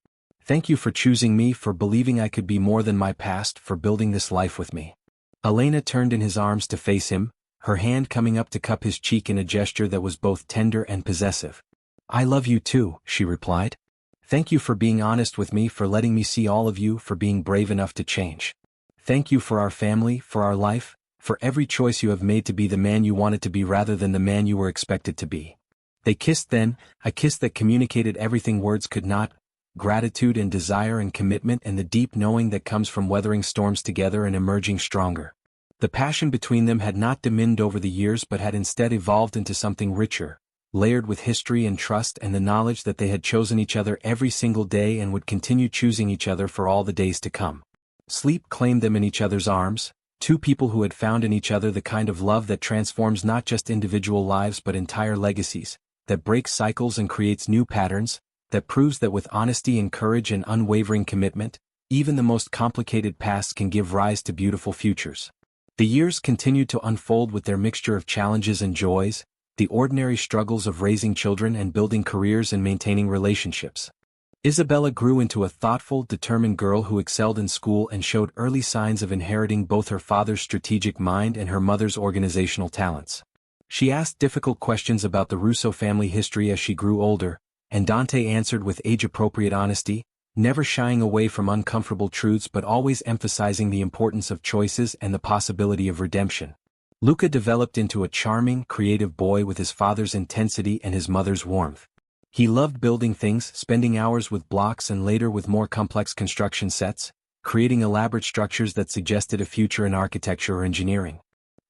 "Thank you for choosing me, for believing I could be more than my past, for building this life with me." Elena turned in his arms to face him, her hand coming up to cup his cheek in a gesture that was both tender and possessive. "I love you too," she replied. "Thank you for being honest with me, for letting me see all of you, for being brave enough to change. Thank you for our family, for our life, for every choice you have made to be the man you wanted to be rather than the man you were expected to be." They kissed then, a kiss that communicated everything words could not: gratitude and desire and commitment and the deep knowing that comes from weathering storms together and emerging stronger. The passion between them had not diminished over the years but had instead evolved into something richer, layered with history and trust and the knowledge that they had chosen each other every single day and would continue choosing each other for all the days to come. Sleep claimed them in each other's arms, two people who had found in each other the kind of love that transforms not just individual lives but entire legacies, that breaks cycles and creates new patterns, that proves that with honesty and courage and unwavering commitment, even the most complicated pasts can give rise to beautiful futures. The years continued to unfold with their mixture of challenges and joys, the ordinary struggles of raising children and building careers and maintaining relationships. Isabella grew into a thoughtful, determined girl who excelled in school and showed early signs of inheriting both her father's strategic mind and her mother's organizational talents. She asked difficult questions about the Russo family history as she grew older, and Dante answered with age-appropriate honesty, never shying away from uncomfortable truths but always emphasizing the importance of choices and the possibility of redemption. Luca developed into a charming, creative boy with his father's intensity and his mother's warmth. He loved building things, spending hours with blocks and later with more complex construction sets, creating elaborate structures that suggested a future in architecture or engineering.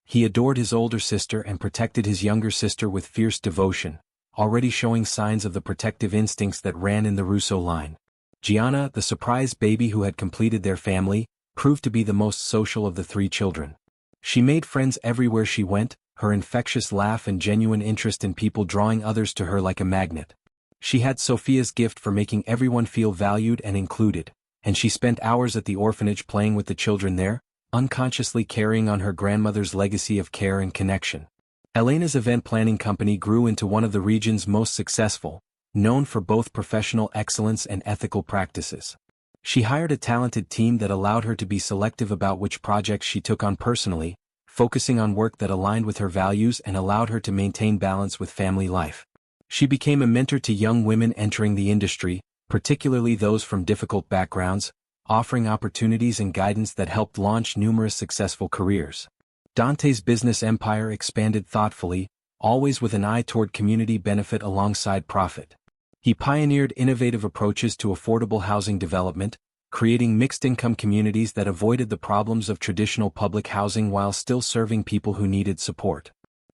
He adored his older sister and protected his younger sister with fierce devotion, already showing signs of the protective instincts that ran in the Russo line. Gianna, the surprise baby who had completed their family, proved to be the most social of the three children. She made friends everywhere she went, her infectious laugh and genuine interest in people drawing others to her like a magnet. She had Sophia's gift for making everyone feel valued and included, and she spent hours at the orphanage playing with the children there, unconsciously carrying on her grandmother's legacy of care and connection. Elena's event planning company grew into one of the region's most successful, known for both professional excellence and ethical practices. She hired a talented team that allowed her to be selective about which projects she took on personally, focusing on work that aligned with her values and allowed her to maintain balance with family life. She became a mentor to young women entering the industry, particularly those from difficult backgrounds, offering opportunities and guidance that helped launch numerous successful careers. Dante's business empire expanded thoughtfully, always with an eye toward community benefit alongside profit. He pioneered innovative approaches to affordable housing development, creating mixed-income communities that avoided the problems of traditional public housing while still serving people who needed support.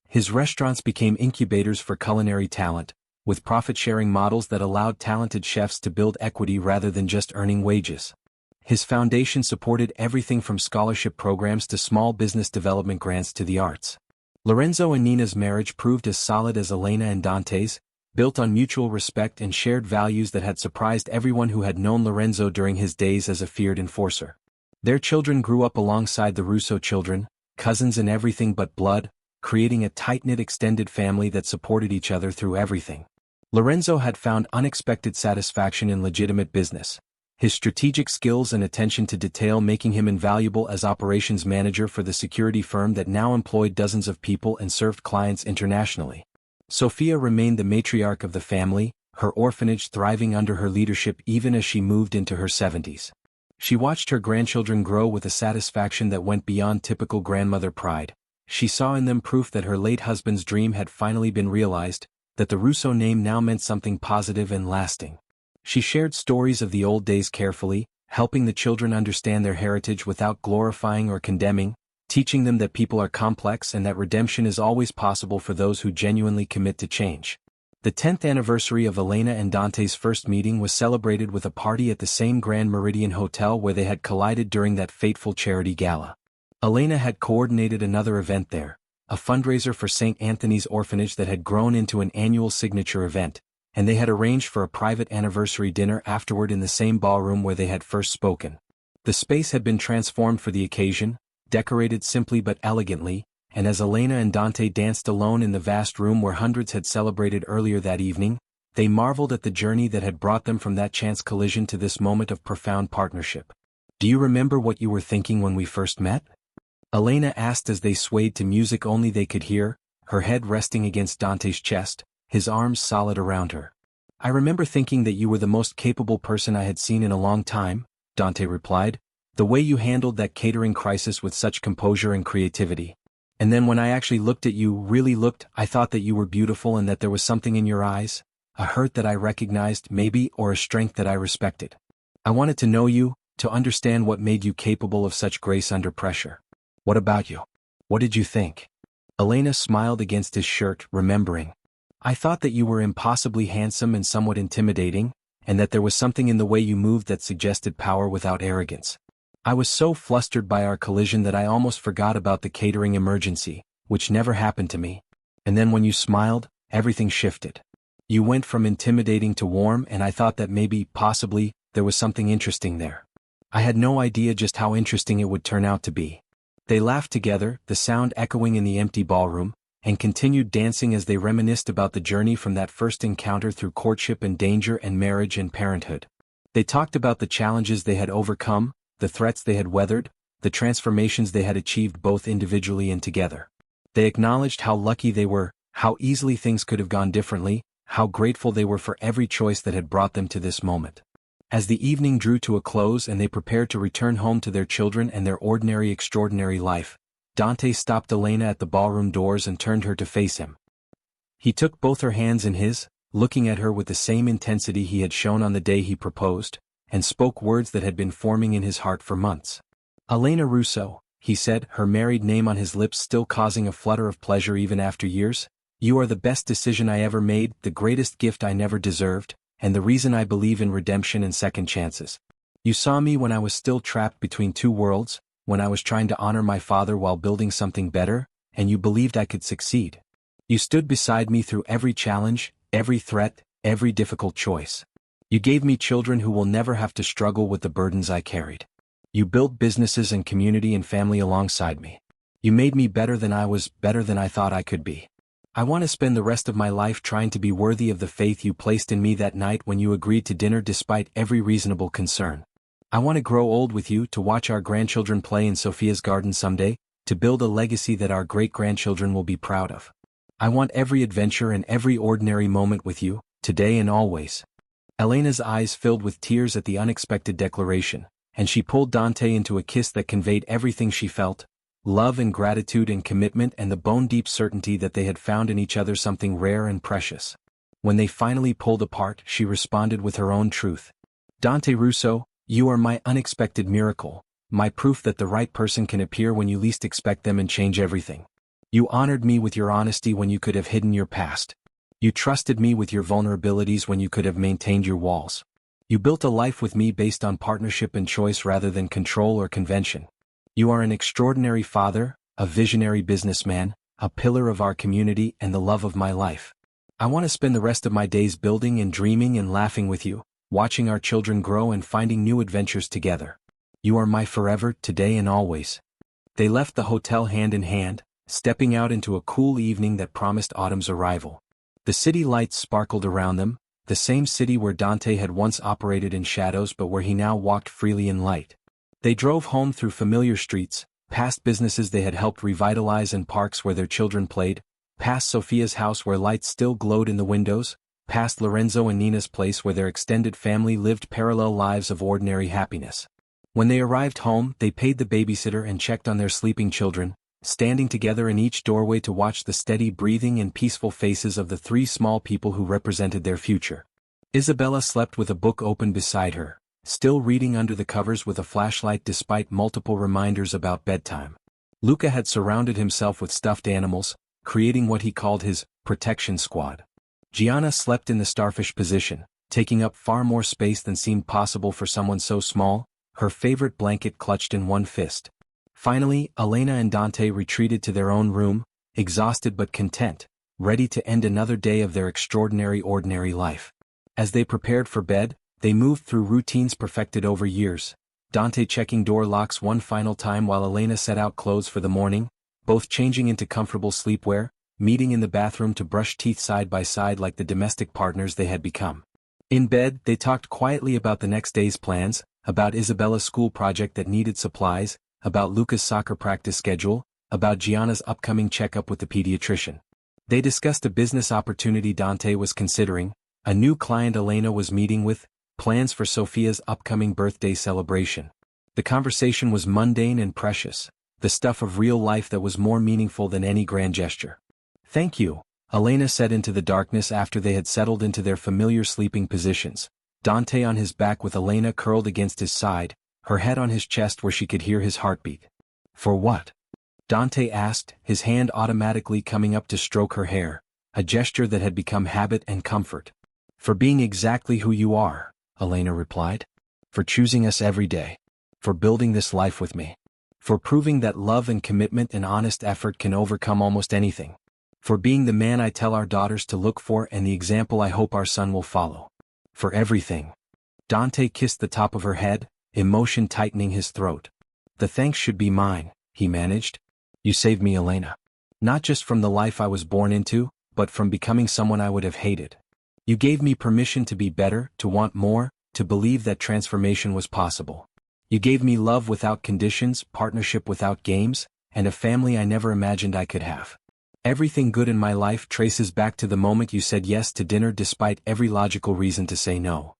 His restaurants became incubators for culinary talent, with profit-sharing models that allowed talented chefs to build equity rather than just earning wages. His foundation supported everything from scholarship programs to small business development grants to the arts. Lorenzo and Nina's marriage proved as solid as Elena and Dante's, built on mutual respect and shared values that had surprised everyone who had known Lorenzo during his days as a feared enforcer. Their children grew up alongside the Russo children, cousins in everything but blood, creating a tight-knit extended family that supported each other through everything. Lorenzo had found unexpected satisfaction in legitimate business, his strategic skills and attention to detail making him invaluable as operations manager for the security firm that now employed dozens of people and served clients internationally. Sophia remained the matriarch of the family, her orphanage thriving under her leadership even as she moved into her 70s. She watched her grandchildren grow with a satisfaction that went beyond typical grandmother pride. She saw in them proof that her late husband's dream had finally been realized, that the Russo name now meant something positive and lasting. She shared stories of the old days carefully, helping the children understand their heritage without glorifying or condemning, teaching them that people are complex and that redemption is always possible for those who genuinely commit to change. The 10th anniversary of Elena and Dante's first meeting was celebrated with a party at the same Grand Meridian Hotel where they had collided during that fateful charity gala. Elena had coordinated another event there, a fundraiser for St. Anthony's Orphanage that had grown into an annual signature event, and they had arranged for a private anniversary dinner afterward in the same ballroom where they had first spoken. The space had been transformed for the occasion, decorated simply but elegantly, and as Elena and Dante danced alone in the vast room where hundreds had celebrated earlier that evening, they marveled at the journey that had brought them from that chance collision to this moment of profound partnership. "Do you remember what you were thinking when we first met?" Elena asked as they swayed to music only they could hear, her head resting against Dante's chest, his arms solid around her. I remember thinking that you were the most capable person I had seen in a long time, Dante replied, the way you handled that catering crisis with such composure and creativity. And then when I actually looked at you, really looked, I thought that you were beautiful and that there was something in your eyes, a hurt that I recognized maybe or a strength that I respected. I wanted to know you, to understand what made you capable of such grace under pressure. What about you? What did you think? Elena smiled against his shirt, remembering. I thought that you were impossibly handsome and somewhat intimidating, and that there was something in the way you moved that suggested power without arrogance. I was so flustered by our collision that I almost forgot about the catering emergency, which never happened to me. And then when you smiled, everything shifted. You went from intimidating to warm, and I thought that maybe, possibly, there was something interesting there. I had no idea just how interesting it would turn out to be. They laughed together, the sound echoing in the empty ballroom, and continued dancing as they reminisced about the journey from that first encounter through courtship and danger and marriage and parenthood. They talked about the challenges they had overcome, the threats they had weathered, the transformations they had achieved both individually and together. They acknowledged how lucky they were, how easily things could have gone differently, how grateful they were for every choice that had brought them to this moment. As the evening drew to a close and they prepared to return home to their children and their ordinary extraordinary life, Dante stopped Elena at the ballroom doors and turned her to face him. He took both her hands in his, looking at her with the same intensity he had shown on the day he proposed, and spoke words that had been forming in his heart for months. Elena Russo, he said, her married name on his lips still causing a flutter of pleasure even after years, you are the best decision I ever made, the greatest gift I never deserved, and the reason I believe in redemption and second chances. You saw me when I was still trapped between two worlds, when I was trying to honor my father while building something better, and you believed I could succeed. You stood beside me through every challenge, every threat, every difficult choice. You gave me children who will never have to struggle with the burdens I carried. You built businesses and community and family alongside me. You made me better than I was, better than I thought I could be. I want to spend the rest of my life trying to be worthy of the faith you placed in me that night when you agreed to dinner despite every reasonable concern. I want to grow old with you, to watch our grandchildren play in Sophia's garden someday, to build a legacy that our great-grandchildren will be proud of. I want every adventure and every ordinary moment with you, today and always. Elena's eyes filled with tears at the unexpected declaration, and she pulled Dante into a kiss that conveyed everything she felt, love and gratitude and commitment and the bone-deep certainty that they had found in each other something rare and precious. When they finally pulled apart, she responded with her own truth. Dante Russo, you are my unexpected miracle, my proof that the right person can appear when you least expect them and change everything. You honored me with your honesty when you could have hidden your past. You trusted me with your vulnerabilities when you could have maintained your walls. You built a life with me based on partnership and choice rather than control or convention. You are an extraordinary father, a visionary businessman, a pillar of our community and the love of my life. I want to spend the rest of my days building and dreaming and laughing with you, watching our children grow and finding new adventures together. You are my forever, today and always. They left the hotel hand in hand, stepping out into a cool evening that promised autumn's arrival. The city lights sparkled around them, the same city where Dante had once operated in shadows but where he now walked freely in light. They drove home through familiar streets, past businesses they had helped revitalize and parks where their children played, past Sophia's house where lights still glowed in the windows, past Lorenzo and Nina's place where their extended family lived parallel lives of ordinary happiness. When they arrived home, they paid the babysitter and checked on their sleeping children, standing together in each doorway to watch the steady breathing and peaceful faces of the three small people who represented their future. Isabella slept with a book open beside her, still reading under the covers with a flashlight despite multiple reminders about bedtime. Luca had surrounded himself with stuffed animals, creating what he called his protection squad. Gianna slept in the starfish position, taking up far more space than seemed possible for someone so small, her favorite blanket clutched in one fist. Finally, Elena and Dante retreated to their own room, exhausted but content, ready to end another day of their extraordinary ordinary life. As they prepared for bed, they moved through routines perfected over years, Dante checking door locks one final time while Elena set out clothes for the morning, both changing into comfortable sleepwear, meeting in the bathroom to brush teeth side by side like the domestic partners they had become. In bed, they talked quietly about the next day's plans, about Isabella's school project that needed supplies, about Luca's soccer practice schedule, about Gianna's upcoming checkup with the pediatrician. They discussed a business opportunity Dante was considering, a new client Elena was meeting with, plans for Sophia's upcoming birthday celebration. The conversation was mundane and precious, the stuff of real life that was more meaningful than any grand gesture. "Thank you," Elena said into the darkness after they had settled into their familiar sleeping positions, Dante on his back with Elena curled against his side, her head on his chest where she could hear his heartbeat. "For what?" Dante asked, his hand automatically coming up to stroke her hair, a gesture that had become habit and comfort. "For being exactly who you are," Elena replied. "For choosing us every day. For building this life with me. For proving that love and commitment and honest effort can overcome almost anything. For being the man I tell our daughters to look for and the example I hope our son will follow. For everything." Dante kissed the top of her head, emotion tightening his throat. "The thanks should be mine," he managed. "You saved me, Elena. Not just from the life I was born into, but from becoming someone I would have hated. You gave me permission to be better, to want more, to believe that transformation was possible. You gave me love without conditions, partnership without games, and a family I never imagined I could have. Everything good in my life traces back to the moment you said yes to dinner despite every logical reason to say no."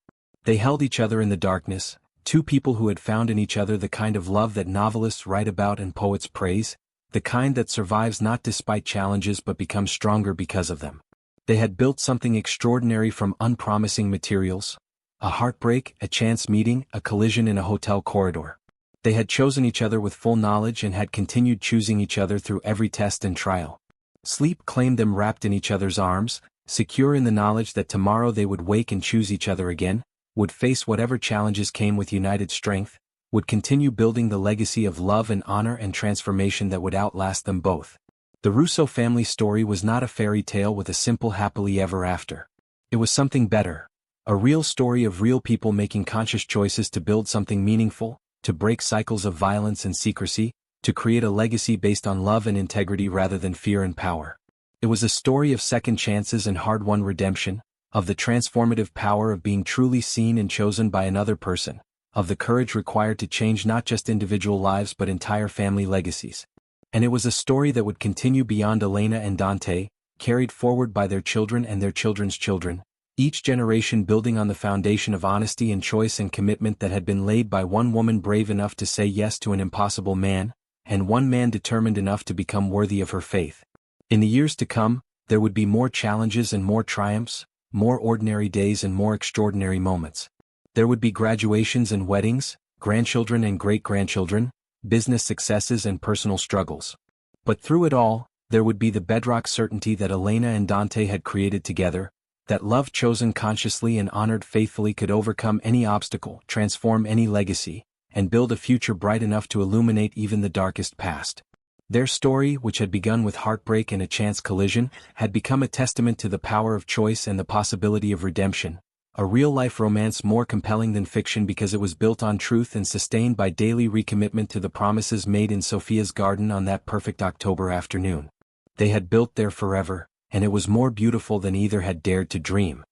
They held each other in the darkness, two people who had found in each other the kind of love that novelists write about and poets praise, the kind that survives not despite challenges but becomes stronger because of them. They had built something extraordinary from unpromising materials. A heartbreak, a chance meeting, a collision in a hotel corridor. They had chosen each other with full knowledge and had continued choosing each other through every test and trial. Sleep claimed them wrapped in each other's arms, secure in the knowledge that tomorrow they would wake and choose each other again, would face whatever challenges came with united strength, would continue building the legacy of love and honor and transformation that would outlast them both. The Russo family story was not a fairy tale with a simple happily ever after. It was something better. A real story of real people making conscious choices to build something meaningful, to break cycles of violence and secrecy, to create a legacy based on love and integrity rather than fear and power. It was a story of second chances and hard-won redemption, of the transformative power of being truly seen and chosen by another person, of the courage required to change not just individual lives but entire family legacies. And it was a story that would continue beyond Elena and Dante, carried forward by their children and their children's children, each generation building on the foundation of honesty and choice and commitment that had been laid by one woman brave enough to say yes to an impossible man, and one man determined enough to become worthy of her faith. In the years to come, there would be more challenges and more triumphs, more ordinary days and more extraordinary moments. There would be graduations and weddings, grandchildren and great-grandchildren, business successes and personal struggles. But through it all, there would be the bedrock certainty that Elena and Dante had created together, that love chosen consciously and honored faithfully could overcome any obstacle, transform any legacy, and build a future bright enough to illuminate even the darkest past. Their story, which had begun with heartbreak and a chance collision, had become a testament to the power of choice and the possibility of redemption, a real-life romance more compelling than fiction because it was built on truth and sustained by daily recommitment to the promises made in Sophia's garden on that perfect October afternoon. They had built there forever, and it was more beautiful than either had dared to dream.